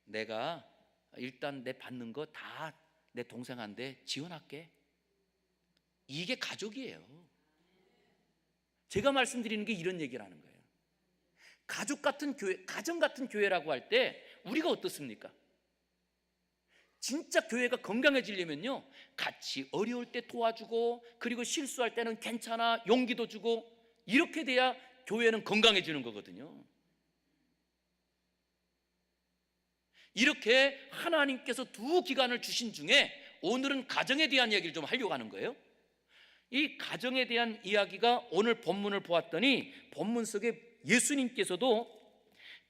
내가 일단 내 받는 거 다 내 동생한테 지원할게. 이게 가족이에요. 제가 말씀드리는 게 이런 얘기를 하는 거예요. 가족 같은 교회, 가정 같은 교회라고 할 때 우리가 어떻습니까? 진짜 교회가 건강해지려면요, 같이 어려울 때 도와주고, 그리고 실수할 때는 괜찮아 용기도 주고, 이렇게 돼야 교회는 건강해지는 거거든요. 이렇게 하나님께서 두 기간을 주신 중에 오늘은 가정에 대한 이야기를 좀 하려고 하는 거예요. 이 가정에 대한 이야기가 오늘 본문을 보았더니, 본문 속에 예수님께서도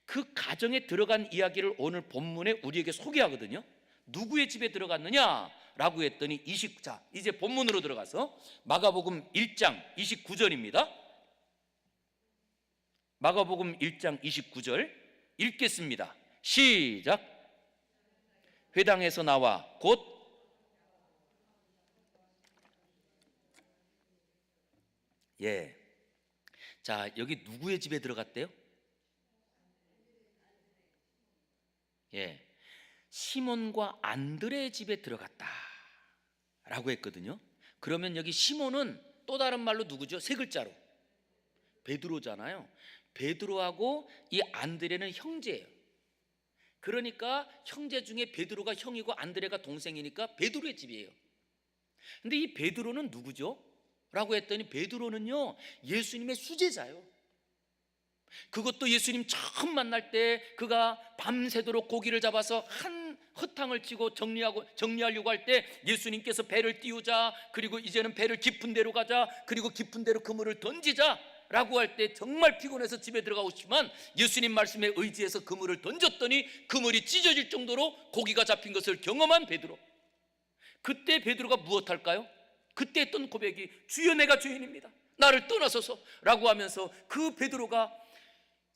그 가정에 들어간 이야기를 오늘 본문에 우리에게 소개하거든요. 누구의 집에 들어갔느냐라고 했더니 이제 본문으로 들어가서 마가복음 1장 29절입니다 마가복음 1장 29절 읽겠습니다. 시작. 회당에서 나와 곧 자, 여기 누구의 집에 들어갔대요? 시몬과 안드레의 집에 들어갔다 라고 했거든요. 그러면 여기 시몬은 또 다른 말로 누구죠? 세 글자로 베드로잖아요. 베드로하고 이 안드레는 형제예요. 그러니까 형제 중에 베드로가 형이고 안드레가 동생이니까 베드로의 집이에요. 근데 이 베드로는 누구죠? 라고 했더니, 베드로는요 예수님의 수제자예요. 그것도 예수님 처음 만날 때 그가 밤새도록 고기를 잡아서 한 허탕을 치고 정리하려고 할 때 예수님께서 배를 띄우자, 그리고 이제는 배를 깊은 데로 가자, 그리고 깊은 데로 그물을 던지자 라고 할 때 정말 피곤해서 집에 들어가고 싶지만 예수님 말씀에 의지해서 그물을 던졌더니 그물이 찢어질 정도로 고기가 잡힌 것을 경험한 베드로. 그때 베드로가 무엇할까요? 그때 했던 고백이 주여 내가 죄인입니다, 나를 떠나소서 라고 하면서, 그 베드로가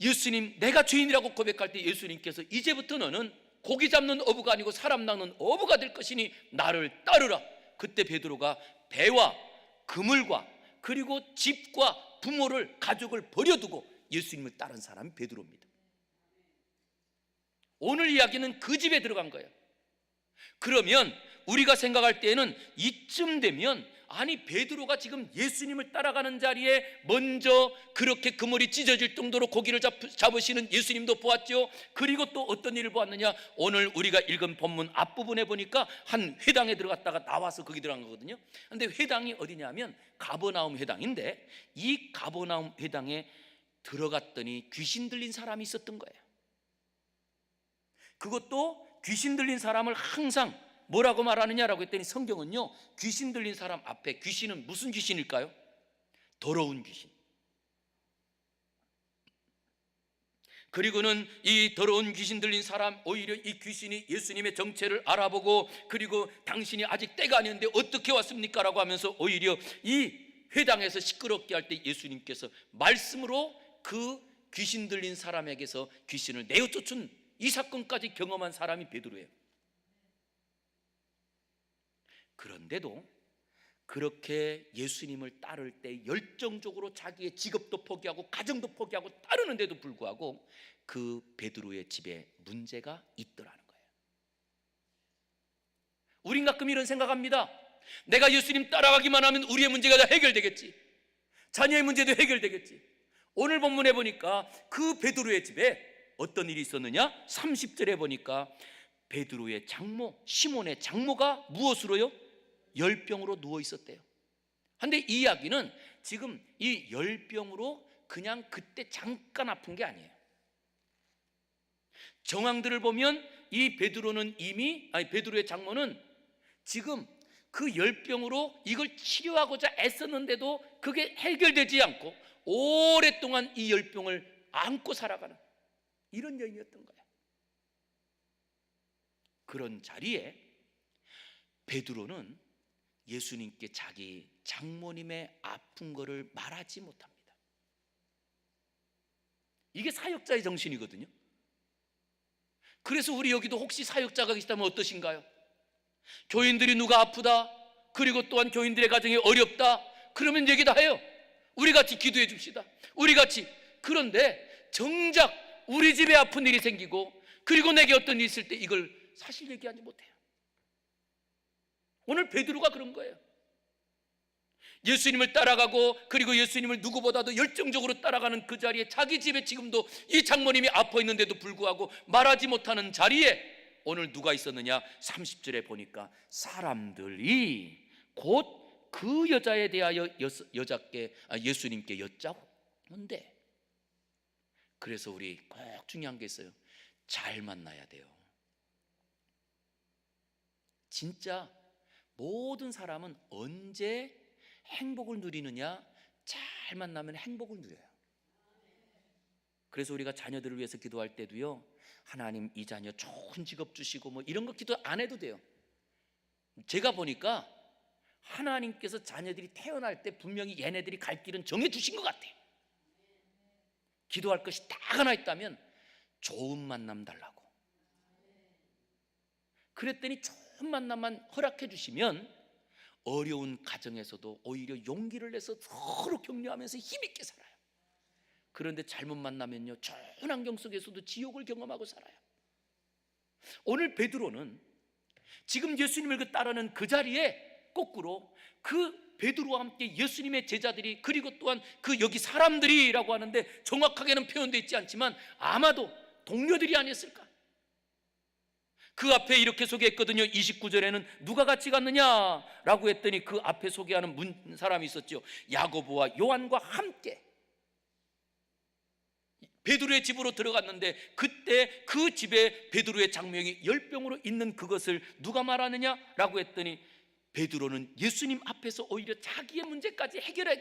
예수님 내가 죄인이라고 고백할 때 예수님께서 이제부터 너는 고기 잡는 어부가 아니고 사람 낚는 어부가 될 것이니 나를 따르라. 그때 베드로가 배와 그물과 그리고 집과 부모를, 가족을 버려두고 예수님을 따른 사람이 베드로입니다. 오늘 이야기는 그 집에 들어간 거예요. 그러면 우리가 생각할 때에는 이쯤 되면 아니 베드로가 지금 예수님을 따라가는 자리에 먼저 그렇게 그물이 찢어질 정도로 고기를 잡으시는 예수님도 보았죠. 그리고 또 어떤 일을 보았느냐, 오늘 우리가 읽은 본문 앞부분에 보니까 한 회당에 들어갔다가 나와서 거기 들어간 거거든요. 근데 회당이 어디냐면 가버나움 회당인데, 이 가버나움 회당에 들어갔더니 귀신 들린 사람이 있었던 거예요. 그것도 귀신 들린 사람을 항상 뭐라고 말하느냐라고 했더니, 성경은요, 귀신 들린 사람 앞에 귀신은 무슨 귀신일까요? 더러운 귀신. 그리고는 이 더러운 귀신 들린 사람, 오히려 이 귀신이 예수님의 정체를 알아보고, 그리고 당신이 아직 때가 아닌데 어떻게 왔습니까? 라고 하면서 오히려 이 회당에서 시끄럽게 할 때 예수님께서 말씀으로 그 귀신 들린 사람에게서 귀신을 내어 쫓은 이 사건까지 경험한 사람이 베드로예요. 그런데도 그렇게 예수님을 따를 때 열정적으로 자기의 직업도 포기하고 가정도 포기하고 따르는데도 불구하고 그 베드로의 집에 문제가 있더라는 거예요. 우린 가끔 이런 생각합니다. 내가 예수님 따라가기만 하면 우리의 문제가 다 해결되겠지, 자녀의 문제도 해결되겠지. 오늘 본문에 보니까 그 베드로의 집에 어떤 일이 있었느냐? 30절에 보니까 베드로의 장모, 시몬의 장모가 무엇으로요? 열병으로 누워 있었대요. 근데 이 이야기는 지금 이 열병으로 그냥 그때 잠깐 아픈 게 아니에요. 정황들을 보면 이 베드로는 베드로의 장모는 지금 그 열병으로 이걸 치료하고자 애썼는데도 그게 해결되지 않고 오랫동안 이 열병을 안고 살아가는 이런 여인이었던 거예요. 그런 자리에 베드로는 예수님께 자기 장모님의 아픈 거를 말하지 못합니다. 이게 사역자의 정신이거든요. 그래서 우리 여기도 혹시 사역자가 계시다면 어떠신가요? 교인들이 누가 아프다, 그리고 또한 교인들의 가정이 어렵다, 그러면 얘기 다 해요. 우리 같이 기도해 줍시다, 우리 같이. 그런데 정작 우리 집에 아픈 일이 생기고 그리고 내게 어떤 일이 있을 때 이걸 사실 얘기하지 못해요. 오늘 베드로가 그런 거예요. 예수님을 따라가고 그리고 예수님을 누구보다도 열정적으로 따라가는 그 자리에 자기 집에 지금도 이 장모님이 아파 있는데도 불구하고 말하지 못하는 자리에 오늘 누가 있었느냐? 30절에 보니까 사람들이 곧 그 여자에 대하여 예수님께 여짜오는데, 그래서 우리 꼭 중요한 게 있어요. 잘 만나야 돼요. 진짜 모든 사람은 언제 행복을 누리느냐? 잘 만나면 행복을 누려요. 그래서 우리가 자녀들을 위해서 기도할 때도요, 하나님 이 자녀 좋은 직업 주시고 뭐 이런 거 기도 안 해도 돼요. 제가 보니까 하나님께서 자녀들이 태어날 때 분명히 얘네들이 갈 길은 정해주신 것 같아요. 기도할 것이 딱 하나 있다면 좋은 만남 달라고. 그랬더니 좋은 만남만 허락해 주시면 어려운 가정에서도 오히려 용기를 내서 서로 격려하면서 힘있게 살아요. 그런데 잘못 만나면요, 좋은 환경 속에서도 지옥을 경험하고 살아요. 오늘 베드로는 지금 예수님을 따르는 그 자리에 거꾸로 그 베드로와 함께 예수님의 제자들이, 그리고 또한 그 여기 사람들이라고 하는데 정확하게는 표현되어 있지 않지만 아마도 동료들이 아니었을까. 그 앞에 이렇게 소개했거든요. 29절에는 누가 같이 갔느냐라고 했더니 그 앞에 소개하는 사람이 있었죠. 야고보와 요한과 함께 베드로의 집으로 들어갔는데, 그때 그 집에 베드로의 장모형이 열병으로 있는 그것을 누가 말하느냐라고 했더니 베드로는 예수님 앞에서 오히려 자기의 문제까지 해결해.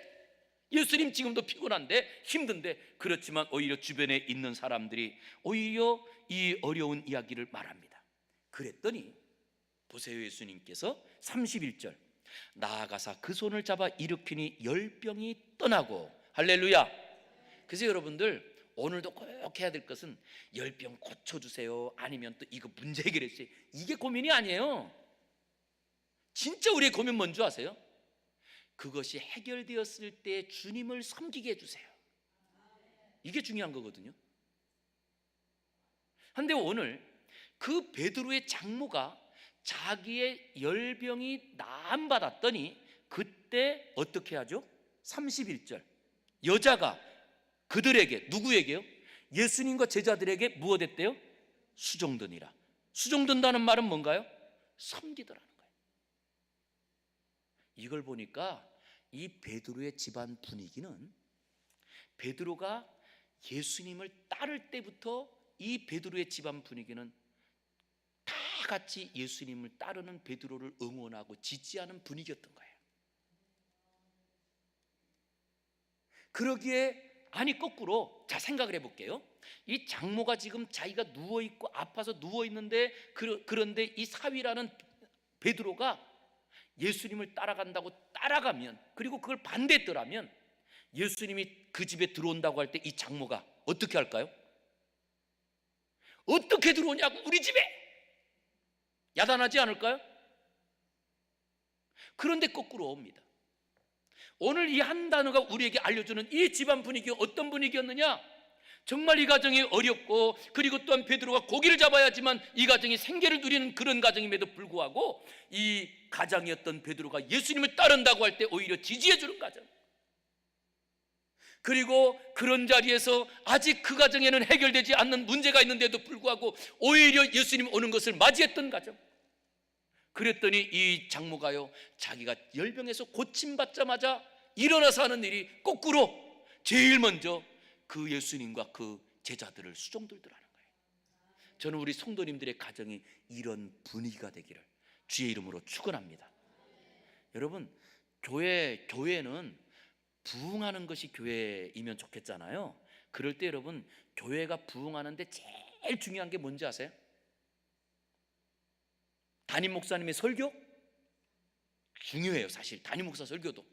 예수님 지금도 피곤한데 힘든데, 그렇지만 오히려 주변에 있는 사람들이 오히려 이 어려운 이야기를 말합니다. 그랬더니 보세요, 예수님께서 31절 나아가사 그 손을 잡아 일으키니 열병이 떠나고. 할렐루야. 그래서 여러분들 오늘도 꼭 해야 될 것은 열병 고쳐주세요, 아니면 또 이거 문제 해결해주세요, 이게 고민이 아니에요. 진짜 우리의 고민 뭔지 아세요? 그것이 해결되었을 때 주님을 섬기게 해주세요. 이게 중요한 거거든요. 그런데 오늘 그 베드로의 장모가 자기의 열병이 나음받았더니 그때 어떻게 하죠? 31절 여자가 그들에게, 누구에게요? 예수님과 제자들에게 무엇했대요? 수종드니라. 수종든다는 말은 뭔가요? 섬기더라는 거예요. 이걸 보니까 이 베드로의 집안 분위기는 베드로가 예수님을 따를 때부터 이 베드로의 집안 분위기는 다 같이 예수님을 따르는 베드로를 응원하고 지지하는 분위기였던 거예요. 그러기에 아니 거꾸로 자 생각을 해볼게요. 이 장모가 지금 자기가 누워있고 아파서 누워있는데 그런데 이 사위라는 베드로가 예수님을 따라간다고 따라가면, 그리고 그걸 반대했더라면 예수님이 그 집에 들어온다고 할 때 이 장모가 어떻게 할까요? 어떻게 들어오냐고 우리 집에, 야단하지 않을까요? 그런데 거꾸로 옵니다. 오늘 이 한 단어가 우리에게 알려주는 이 집안 분위기가 어떤 분위기였느냐? 정말 이 가정이 어렵고, 그리고 또한 베드로가 고기를 잡아야지만 이 가정이 생계를 누리는 그런 가정임에도 불구하고 이 가정이었던 베드로가 예수님을 따른다고 할 때 오히려 지지해 주는 가정, 그리고 그런 자리에서 아직 그 가정에는 해결되지 않는 문제가 있는데도 불구하고 오히려 예수님 오는 것을 맞이했던 가정. 그랬더니 이 장모가요, 자기가 열병에서 고침받자마자 일어나서 하는 일이 거꾸로 제일 먼저 그 예수님과 그 제자들을 수종들더라는 거예요. 저는 우리 성도님들의 가정이 이런 분위기가 되기를 주의 이름으로 축원합니다. 여러분, 교회는 부흥하는 것이 교회이면 좋겠잖아요. 그럴 때 여러분, 교회가 부흥하는데 제일 중요한 게 뭔지 아세요? 담임 목사님의 설교? 중요해요. 사실 담임 목사 설교도.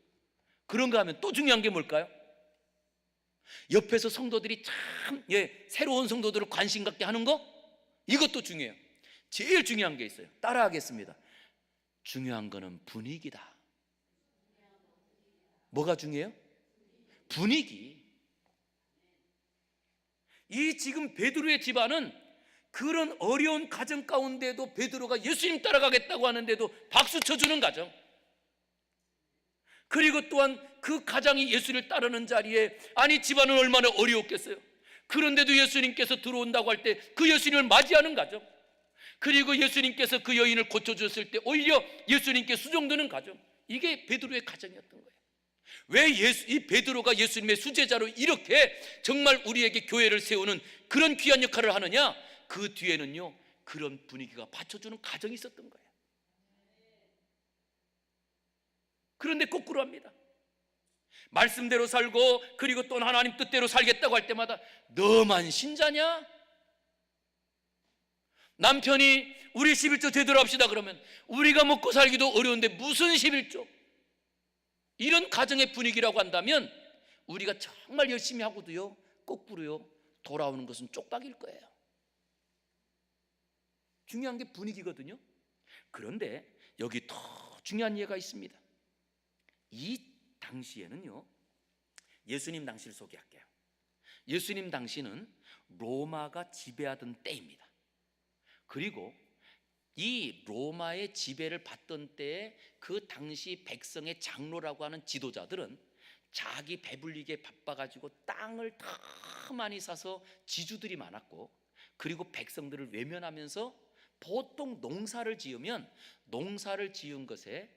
그런가 하면 또 중요한 게 뭘까요? 옆에서 성도들이 참 새로운 성도들을 관심 갖게 하는 거? 이것도 중요해요. 제일 중요한 게 있어요. 따라하겠습니다. 중요한 거는 분위기다. 뭐가 중요해요? 분위기. 이 지금 베드로의 집안은 그런 어려운 가정 가운데도 베드로가 예수님 따라가겠다고 하는데도 박수 쳐주는 가정, 그리고 또한 그 가장이 예수를 따르는 자리에, 아니 집안은 얼마나 어려웠겠어요. 그런데도 예수님께서 들어온다고 할 때 그 예수님을 맞이하는 가정, 그리고 예수님께서 그 여인을 고쳐주셨을 때 오히려 예수님께 수종드는 가정, 이게 베드로의 가정이었던 거예요. 왜 이 베드로가 예수님의 수제자로 이렇게 정말 우리에게 교회를 세우는 그런 귀한 역할을 하느냐? 그 뒤에는요, 그런 분위기가 받쳐주는 가정이 있었던 거예요. 그런데 거꾸로 합니다. 말씀대로 살고, 그리고 또 하나님 뜻대로 살겠다고 할 때마다 너만 신자냐? 남편이 우리 11조 제대로 합시다 그러면 우리가 먹고 살기도 어려운데 무슨 11조? 이런 가정의 분위기라고 한다면 우리가 정말 열심히 하고도요, 거꾸로요, 돌아오는 것은 쪽박일 거예요. 중요한 게 분위기거든요. 그런데 여기 더 중요한 예가 있습니다. 이 당시에는요, 예수님 당시를 소개할게요. 예수님 당시는 로마가 지배하던 때입니다. 그리고 이 로마의 지배를 받던 때에 그 당시 백성의 장로라고 하는 지도자들은 자기 배불리게 바빠가지고 땅을 더 많이 사서 지주들이 많았고, 그리고 백성들을 외면하면서 보통 농사를 지으면 농사를 지은 것에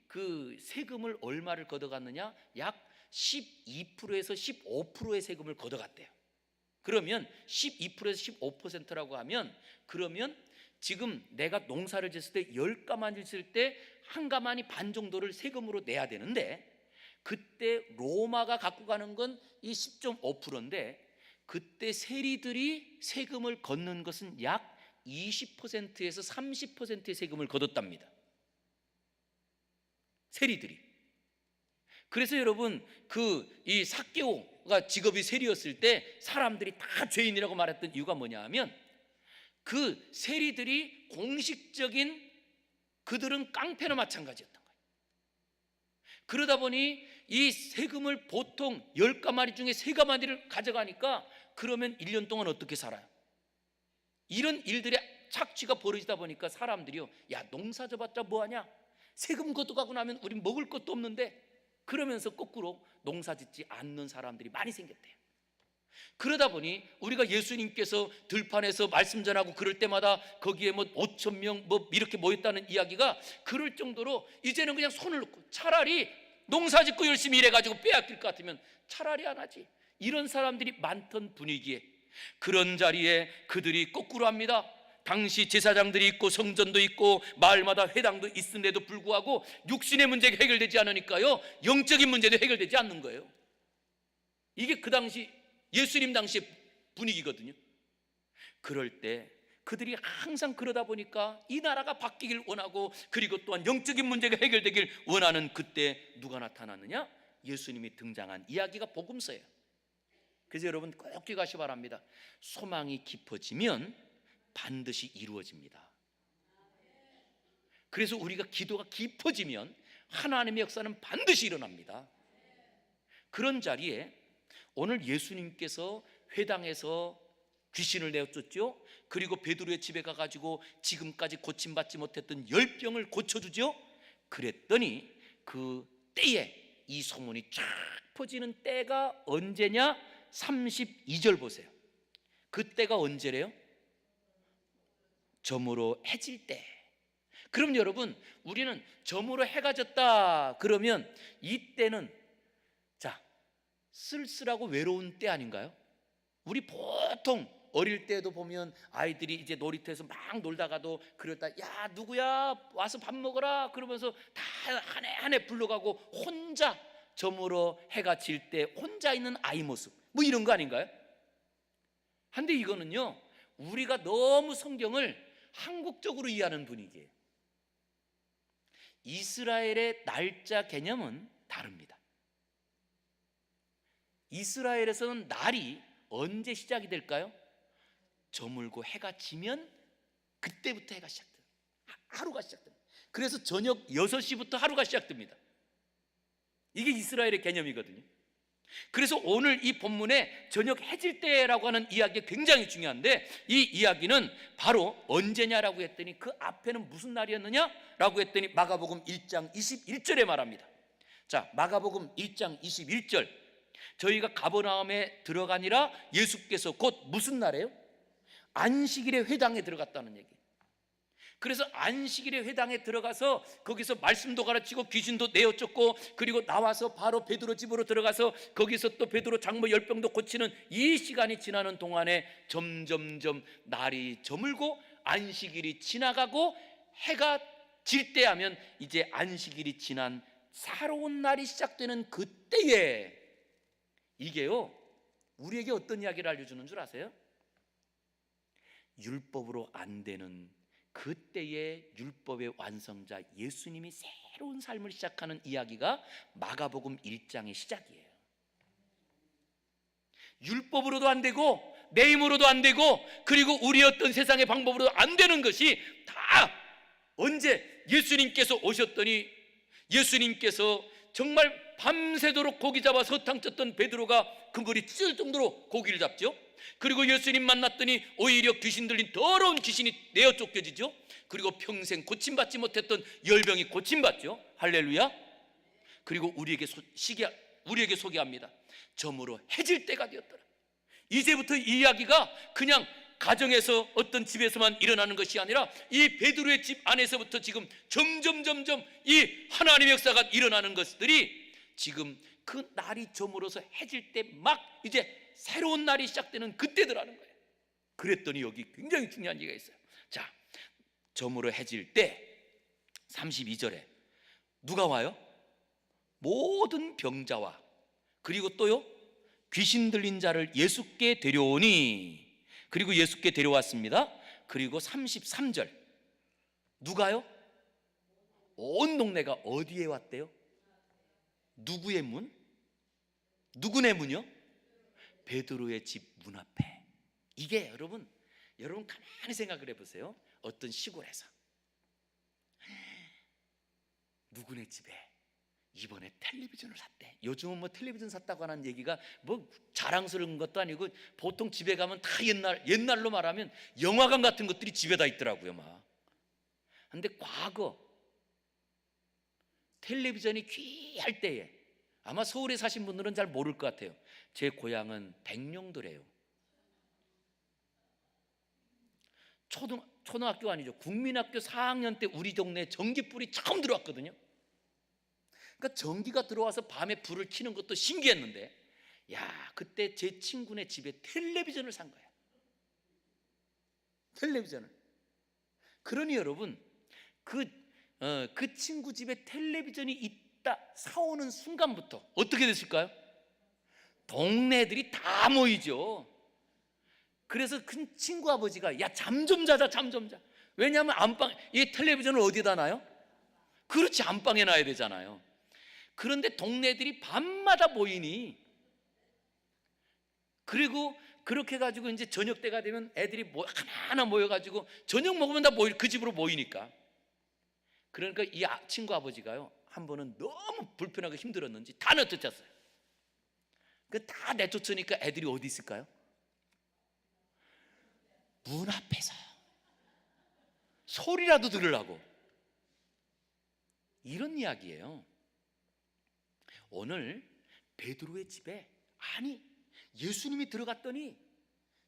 그 세금을 얼마를 걷어갔느냐? 약 12%에서 15%의 세금을 걷어갔대요. 그러면 12%에서 15%라고 하면, 그러면 지금 내가 농사를 짓을 때 10가마니 짓을 때 한 가마니 반 정도를 세금으로 내야 되는데, 그때 로마가 갖고 가는 건 이 10.5%인데 그때 세리들이 세금을 걷는 것은 약 20%에서 30%의 세금을 걷었답니다. 세리들이. 그래서 여러분, 이 삭개오가 직업이 세리였을 때 사람들이 다 죄인이라고 말했던 이유가 뭐냐 하면, 그 세리들이 공식적인, 그들은 깡패나 마찬가지였던 거예요. 그러다 보니 이 세금을 보통 10가마니 중에 3가마니를 가져가니까 그러면 1년 동안 어떻게 살아요? 이런 일들의 착취가 벌어지다 보니까 사람들이요, 야 농사 져봤자 뭐하냐? 세금 걷어가고 나면 우리 먹을 것도 없는데, 그러면서 거꾸로 농사 짓지 않는 사람들이 많이 생겼대요. 그러다 보니 우리가 예수님께서 들판에서 말씀 전하고 그럴 때마다 거기에 뭐 5천 명 뭐 이렇게 모였다는 이야기가 그럴 정도로 이제는 그냥 손을 놓고, 차라리 농사 짓고 열심히 일해가지고 빼앗길 것 같으면 차라리 안 하지, 이런 사람들이 많던 분위기에, 그런 자리에 그들이 거꾸로 합니다. 당시 제사장들이 있고 성전도 있고 마을마다 회당도 있음에도 불구하고 육신의 문제가 해결되지 않으니까요, 영적인 문제도 해결되지 않는 거예요. 이게 그 당시 예수님 당시의 분위기거든요. 그럴 때 그들이 항상 그러다 보니까 이 나라가 바뀌길 원하고, 그리고 또한 영적인 문제가 해결되길 원하는 그때 누가 나타났느냐? 예수님이 등장한 이야기가 복음서예요. 그래서 여러분 꼭 기억하시기 바랍니다. 소망이 깊어지면 반드시 이루어집니다. 그래서 우리가 기도가 깊어지면 하나님의 역사는 반드시 일어납니다. 그런 자리에 오늘 예수님께서 회당에서 귀신을 내어쫓죠. 그리고 베드로의 집에 가가지고 지금까지 고침받지 못했던 열병을 고쳐주죠. 그랬더니 그 때에 이 소문이 쫙 퍼지는 때가 언제냐? 32절 보세요. 그 때가 언제래요? 저물어 해질 때. 그럼 여러분, 우리는 저물어 해가 졌다 그러면 이때는 자, 쓸쓸하고 외로운 때 아닌가요? 우리 보통 어릴 때도 보면 아이들이 이제 놀이터에서 막 놀다가도 그러다, 야 누구야 와서 밥 먹어라 그러면서 다 한 해 불러가고 혼자 저물어 해가 질 때 혼자 있는 아이 모습, 뭐 이런 거 아닌가요? 근데 이거는요, 우리가 너무 성경을 한국적으로 이해하는 분위기예요. 이스라엘의 날짜 개념은 다릅니다. 이스라엘에서는 날이 언제 시작이 될까요? 저물고 해가 지면 그때부터 해가 시작돼요. 하루가 시작됩니다. 그래서 저녁 6시부터 하루가 시작됩니다. 이게 이스라엘의 개념이거든요. 그래서 오늘 이 본문에 저녁 해질 때라고 하는 이야기가 굉장히 중요한데, 이 이야기는 바로 언제냐라고 했더니 그 앞에는 무슨 날이었느냐라고 했더니 마가복음 1장 21절에 말합니다. 자, 마가복음 1장 21절. 저희가 가버나움에 들어가니라 예수께서 곧 무슨 날이에요? 안식일의 회당에 들어갔다는 얘기. 그래서 안식일의 회당에 들어가서 거기서 말씀도 가르치고 귀신도 내어쫓고, 그리고 나와서 바로 베드로 집으로 들어가서 거기서 또 베드로 장모 열병도 고치는 이 시간이 지나는 동안에 점점점 날이 저물고 안식일이 지나가고 해가 질 때 하면 이제 안식일이 지난 새로운 날이 시작되는 그때에, 이게요 우리에게 어떤 이야기를 알려주는 줄 아세요? 율법으로 안 되는 그때의 율법의 완성자 예수님이 새로운 삶을 시작하는 이야기가 마가복음 1장의 시작이에요. 율법으로도 안 되고 내 힘으로도 안 되고 그리고 우리 어떤 세상의 방법으로도 안 되는 것이 다 언제 예수님께서 오셨더니, 예수님께서 정말 밤새도록 고기 잡아 서탕 쳤던 베드로가 근거리 찢을 정도로 고기를 잡죠. 그리고 예수님 만났더니 오히려 귀신 들린 더러운 귀신이 내어 쫓겨지죠. 그리고 평생 고침받지 못했던 열병이 고침받죠. 할렐루야. 그리고 우리에게 소개합니다. 저물어 해질 때가 되었더라. 이제부터 이 이야기가 그냥 가정에서 어떤 집에서만 일어나는 것이 아니라 이 베드로의 집 안에서부터 지금 점점 이 하나님의 역사가 일어나는 것들이 지금 그 날이 저물어서 해질 때 막 이제 새로운 날이 시작되는 그때더라는 거예요. 그랬더니 여기 굉장히 중요한 얘기가 있어요. 자, 저물어 해질 때 32절에 누가 와요? 모든 병자와 그리고 또요 귀신 들린 자를 예수께 데려오니, 그리고 예수께 데려왔습니다. 그리고 33절 누가요? 온 동네가 어디에 왔대요? 누구의 문? 누구네 문이요? 베드로의 집 문 앞에. 이게 여러분 가만히 생각을 해보세요. 어떤 시골에서 누구네 집에 이번에 텔레비전을 샀대. 요즘은 뭐 텔레비전 샀다고 하는 얘기가 뭐 자랑스러운 것도 아니고 보통 집에 가면 다 옛날로 말하면 영화관 같은 것들이 집에 다 있더라고요 막. 근데 과거 텔레비전이 귀할 때에, 아마 서울에 사신 분들은 잘 모를 것 같아요. 제 고향은 백령도래요. 초등학교 아니죠, 국민학교 4학년 때 우리 동네에 전기불이 처음 들어왔거든요. 그러니까 전기가 들어와서 밤에 불을 켜는 것도 신기했는데, 야, 그때 제 친구네 집에 텔레비전을 산 거야. 텔레비전을. 그러니 여러분, 그 친구 집에 텔레비전이 있다 사오는 순간부터 어떻게 됐을까요? 동네 애들이 다 모이죠. 그래서 그 친구 아버지가, 야, 잠 좀 자자, 잠 좀 자. 왜냐하면 안방, 이 텔레비전을 어디다 놔요? 그렇지, 안방에 놔야 되잖아요. 그런데 동네 애들이 밤마다 모이니, 그리고 그렇게 해가지고 이제 저녁 때가 되면 애들이 하나하나 모여가지고 저녁 먹으면 다 그 집으로 모이니까, 그러니까 이 친구 아버지가요, 한 번은 너무 불편하고 힘들었는지 다 내쫓았어요. 그 다 내쫓으니까 애들이 어디 있을까요? 문 앞에서 소리라도 들으려고. 이런 이야기예요. 오늘 베드로의 집에, 아니, 예수님이 들어갔더니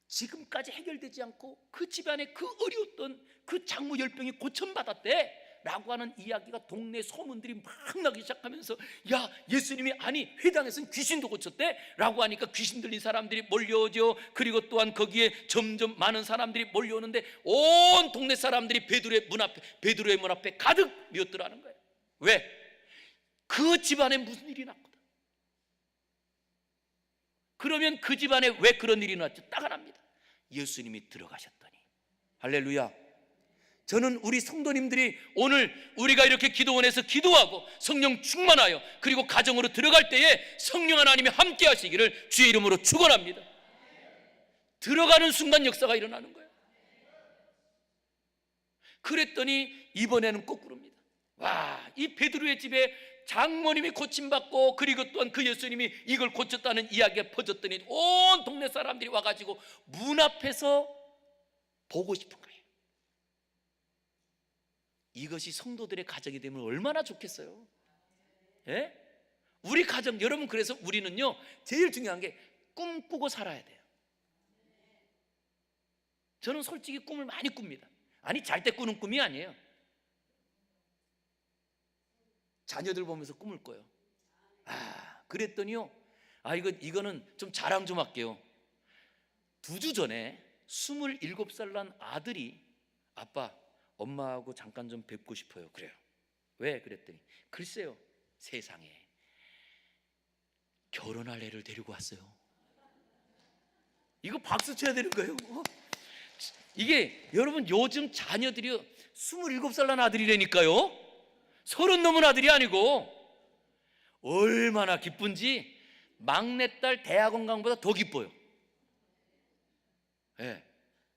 지금까지 해결되지 않고 그 집안에 그 어려웠던 그 장모 열병이 고침받았대 라고 하는 이야기가 동네 소문들이 막 나기 시작하면서, 야, 예수님이, 아니, 회당에서는 귀신도 고쳤대 라고 하니까 귀신 들린 사람들이 몰려오죠. 그리고 또한 거기에 점점 많은 사람들이 몰려오는데 온 동네 사람들이 베드로의 문 앞에 가득 모였더라는 거예요. 왜? 그 집안에 무슨 일이 났거든. 그러면 그 집안에 왜 그런 일이 났죠? 딱 하나입니다. 예수님이 들어가셨더니. 할렐루야. 저는 우리 성도님들이 오늘 우리가 이렇게 기도원에서 기도하고 성령 충만하여 그리고 가정으로 들어갈 때에 성령 하나님이 함께 하시기를 주의 이름으로 축원합니다. 들어가는 순간 역사가 일어나는 거예요. 그랬더니 이번에는 거꾸로입니다. 와, 이 베드로의 집에 장모님이 고침받고, 그리고 또한 그 예수님이 이걸 고쳤다는 이야기가 퍼졌더니 온 동네 사람들이 와가지고 문 앞에서 보고 싶은 거예요. 이것이 성도들의 가정이 되면 얼마나 좋겠어요. 예? 우리 가정, 여러분, 그래서 우리는요, 제일 중요한 게 꿈꾸고 살아야 돼요. 저는 솔직히 꿈을 많이 꿉니다. 아니, 잘 때 꾸는 꿈이 아니에요. 자녀들 보면서 꿈을 꿔요. 그랬더니요, 이거는 좀 자랑 좀 할게요. 2주 전에 27살 난 아들이, 아빠, 엄마하고 잠깐 좀 뵙고 싶어요. 그래요. 왜? 그랬더니, 글쎄요, 세상에 결혼할 애를 데리고 왔어요. 이거 박수 쳐야 되는 거예요. 이게 여러분, 요즘 자녀들이요, 27살 난 아들이라니까요. 30 넘은 아들이 아니고. 얼마나 기쁜지 막내딸 대학원 간 것보다 더 기뻐요. 예.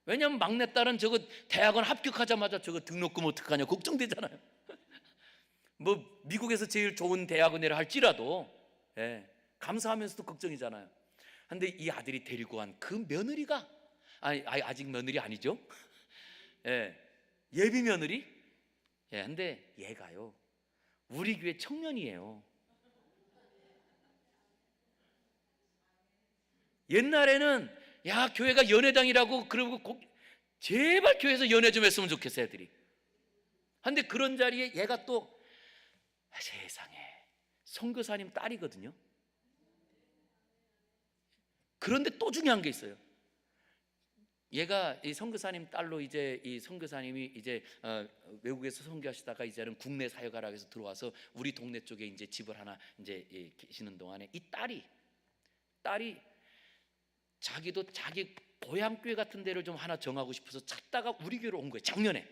왜냐하면 막내딸은 저거 대학원 합격하자마자 저거 등록금 어떡하냐 걱정되잖아요. 뭐 미국에서 제일 좋은 대학원이라 할지라도, 예, 감사하면서도 걱정이잖아요. 근데 이 아들이 데리고 간 그 며느리가, 아직 며느리 아니죠. 예, 예비 며느리. 예, 근데 얘가요, 우리 교회 청년이에요. 옛날에는, 야, 교회가 연회당이라고 그러고 제발 교회에서 연회 좀 했으면 좋겠어요, 애들이. 근데 그런 자리에 얘가 또, 세상에, 선교사님 딸이거든요. 그런데 또 중요한 게 있어요. 얘가 이 선교사님 딸로, 이제 이 선교사님이 이제 외국에서 선교하시다가 이제는 국내 사역하라 해서 들어와서 우리 동네 쪽에 이제 집을 하나 이제 계시는 동안에 이 딸이 자기도 자기 고향 교회 같은 데를 좀 하나 정하고 싶어서 찾다가 우리 교회로 온 거예요, 작년에.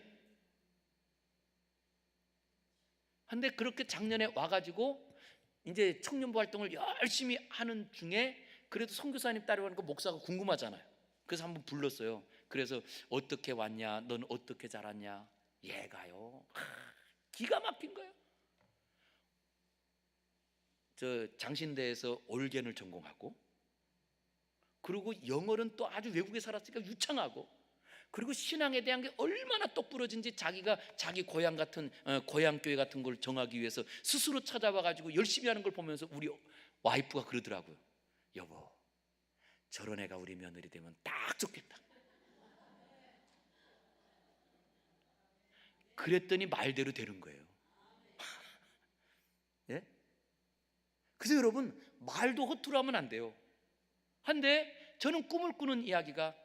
근데 그렇게 작년에 와가지고 이제 청년부 활동을 열심히 하는 중에, 그래도 선교사님 딸이 오니까 목사가 궁금하잖아요. 그래서 한번 불렀어요. 그래서 어떻게 왔냐, 넌 어떻게 자랐냐. 얘가요, 기가 막힌 거예요. 저 장신대에서 올겐을 전공하고, 그리고 영어는 또 아주 외국에 살았으니까 유창하고, 그리고 신앙에 대한 게 얼마나 똑부러진지 자기가 자기 고향 같은 고향 교회 같은 걸 정하기 위해서 스스로 찾아와 가지고 열심히 하는 걸 보면서 우리 와이프가 그러더라고요. 여보, 저런 애가 우리 며느리 되면 딱 좋겠다. 그랬더니 말대로 되는 거예요. 예? 그래서 여러분, 말도 허투루 하면 안 돼요. 한데 저는 꿈을 꾸는 이야기가,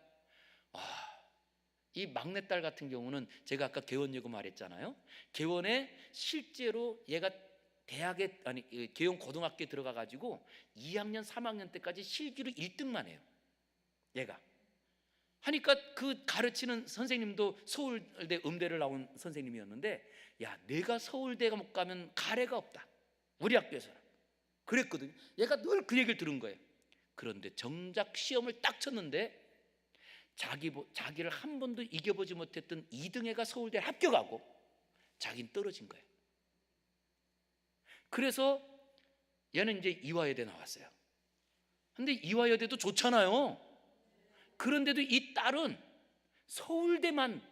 이 막내딸 같은 경우는 제가 아까 개원여고 말했잖아요. 개원에 실제로 얘가 대학에 개원 고등학교에 들어가 가지고 2학년 3학년 때까지 실기로 1등만 해요. 얘가 하니까 그 가르치는 선생님도 서울대 음대를 나온 선생님이었는데, 야, 내가 서울대 못 가면 가래가 없다, 우리 학교에서는 그랬거든요. 얘가 늘 그 얘기를 들은 거예요. 그런데 정작 시험을 딱 쳤는데 자기를 한 번도 이겨보지 못했던 2등 애가 서울대 합격하고 자기는 떨어진 거예요. 그래서 얘는 이제 이화여대 나왔어요. 근데 이화여대도 좋잖아요. 그런데도 이 딸은 서울대만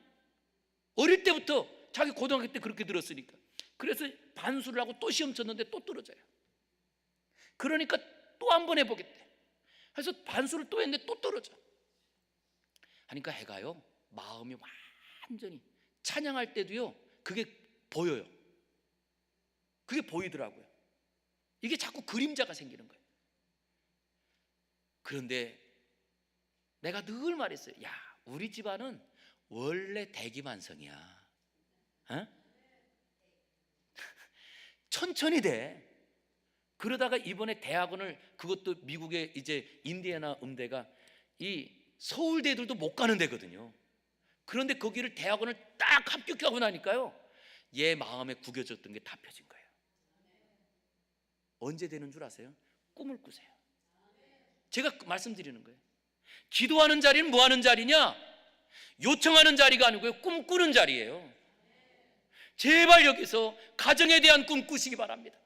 어릴 때부터 자기 고등학교 때 그렇게 들었으니까, 그래서 반수를 하고 또 시험 쳤는데 또 떨어져요. 그러니까 또 한 번 해보겠대. 그래서 반수를 또 했는데 또 떨어져. 하니까 해가요, 마음이 완전히 찬양할 때도요, 그게 보여요. 그게 보이더라고요. 이게 자꾸 그림자가 생기는 거예요. 그런데 내가 늘 말했어요. 야, 우리 집안은 원래 대기만성이야. 어? 천천히 돼. 그러다가 이번에 대학원을, 그것도 미국의 이제 인디애나 음대가 이 서울대들도 못 가는 데거든요. 그런데 거기를 대학원을 딱 합격하고 나니까요, 얘 마음에 구겨졌던 게 다 펴진 거예요. 언제 되는 줄 아세요? 꿈을 꾸세요. 제가 말씀드리는 거예요. 기도하는 자리는 뭐 하는 자리냐? 요청하는 자리가 아니고요, 꿈꾸는 자리예요. 제발 여기서 가정에 대한 꿈 꾸시기 바랍니다.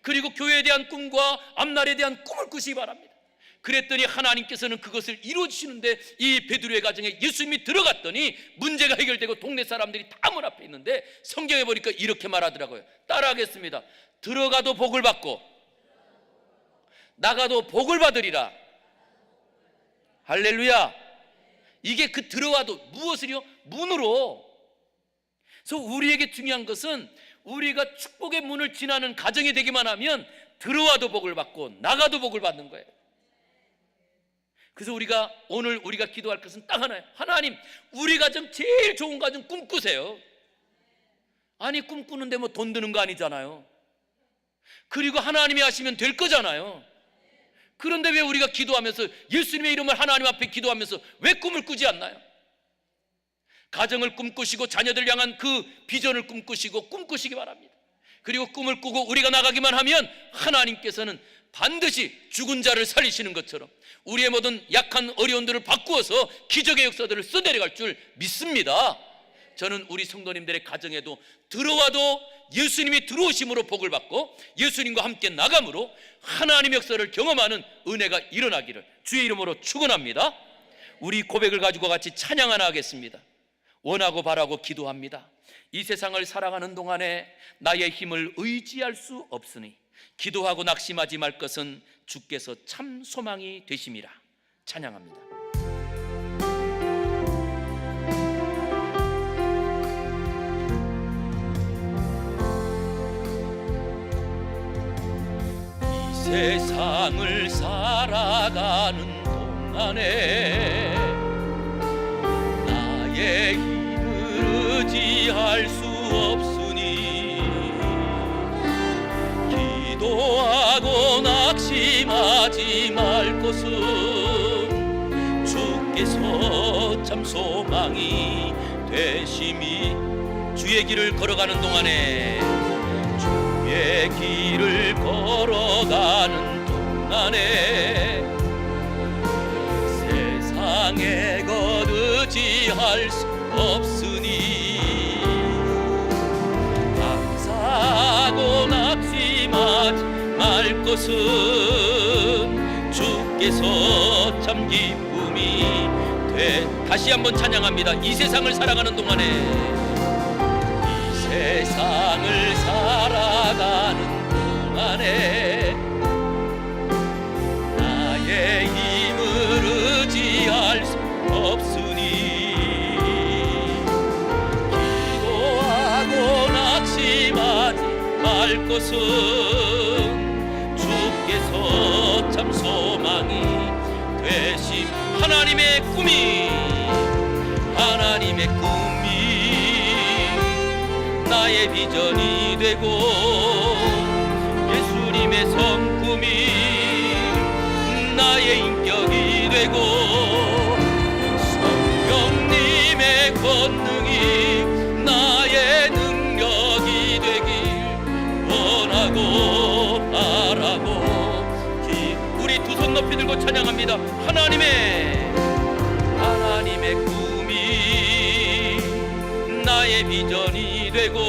그리고 교회에 대한 꿈과 앞날에 대한 꿈을 꾸시기 바랍니다. 그랬더니 하나님께서는 그것을 이루어주시는데, 이 베드로의 가정에 예수님이 들어갔더니 문제가 해결되고 동네 사람들이 다 문 앞에 있는데, 성경에 보니까 이렇게 말하더라고요. 따라하겠습니다. 들어가도 복을 받고 나가도 복을 받으리라. 할렐루야. 이게 그 들어와도 무엇을요? 문으로. 그래서 우리에게 중요한 것은 우리가 축복의 문을 지나는 가정이 되기만 하면 들어와도 복을 받고 나가도 복을 받는 거예요. 그래서 오늘 우리가 기도할 것은 딱 하나예요. 하나님, 우리 가정 제일 좋은 가정 꿈꾸세요. 아니, 꿈꾸는데 뭐 돈 드는 거 아니잖아요. 그리고 하나님이 하시면 될 거잖아요. 그런데 왜 우리가 기도하면서, 예수님의 이름을 하나님 앞에 기도하면서 왜 꿈을 꾸지 않나요? 가정을 꿈꾸시고 자녀들 향한 그 비전을 꿈꾸시기 바랍니다. 그리고 꿈을 꾸고 우리가 나가기만 하면 하나님께서는 반드시 죽은 자를 살리시는 것처럼 우리의 모든 약한 어려움들을 바꾸어서 기적의 역사들을 써내려갈 줄 믿습니다. 저는 우리 성도님들의 가정에도 들어와도 예수님이 들어오심으로 복을 받고 예수님과 함께 나감으로 하나님의 역사를 경험하는 은혜가 일어나기를 주의 이름으로 축원합니다. 우리 고백을 가지고 같이 찬양 하나 하겠습니다. 원하고 바라고 기도합니다. 이 세상을 살아가는 동안에 나의 힘을 의지할 수 없으니 기도하고 낙심하지 말 것은 주께서 참 소망이 되심이라. 찬양합니다. 이 세상을 살아가는 동안에 나의 힘을 의지할 수 없으니 기도하고 낙심하지 말 것은 주께서 참 소망이 되심이. 주의 길을 걸어가는 동안에 주의 길을 걸어가는 동안에 세상에 것 의지할 수 없으니 감사하고 낙심하지 말 것은 주께서 참 기쁨이 다시 한번 찬양합니다. 이 세상을 살아가는 동안에, 이 세상을 살아가는 동안에 나의 힘을 의지할 수 없으니 기도하고 낙심하지 말 것은 주께서 참 소망이 되심. 하나님의 꿈이 나의 비전이 되고 예수님의 성품이 나의 인격이 되고 성령님의 권능이 나의 능력이 되길 원하고 바라고 우리 두 손 높이 들고 찬양합니다. 하나님의 꿈이 나의 비전이 되고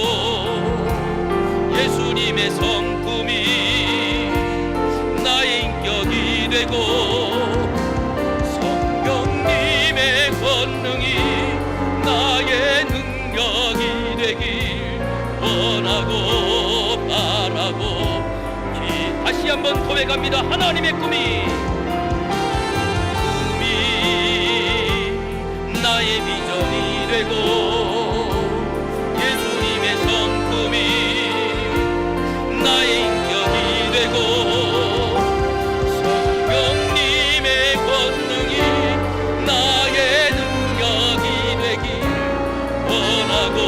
예수님의 성품이 나의 인격이 되고 성령님의 권능이 나의 능력이 되길 원하고 바라고 다시 한번 고백합니다. 하나님의 꿈이 나의 비전이 되고 예수님의 성품이 나의 인격이 되고 성령님의 권능이 나의 능력이 되길 원하고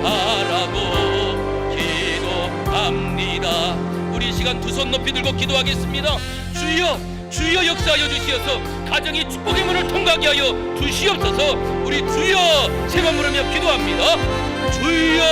바라고 기도합니다. 우리 시간 두 손 높이 들고 기도하겠습니다. 주여 역사하여 주시어서 가정이 축복의 문을 통과하게 하여 주시옵소서. 우리 주여 세 번 부르며 기도합니다. 주여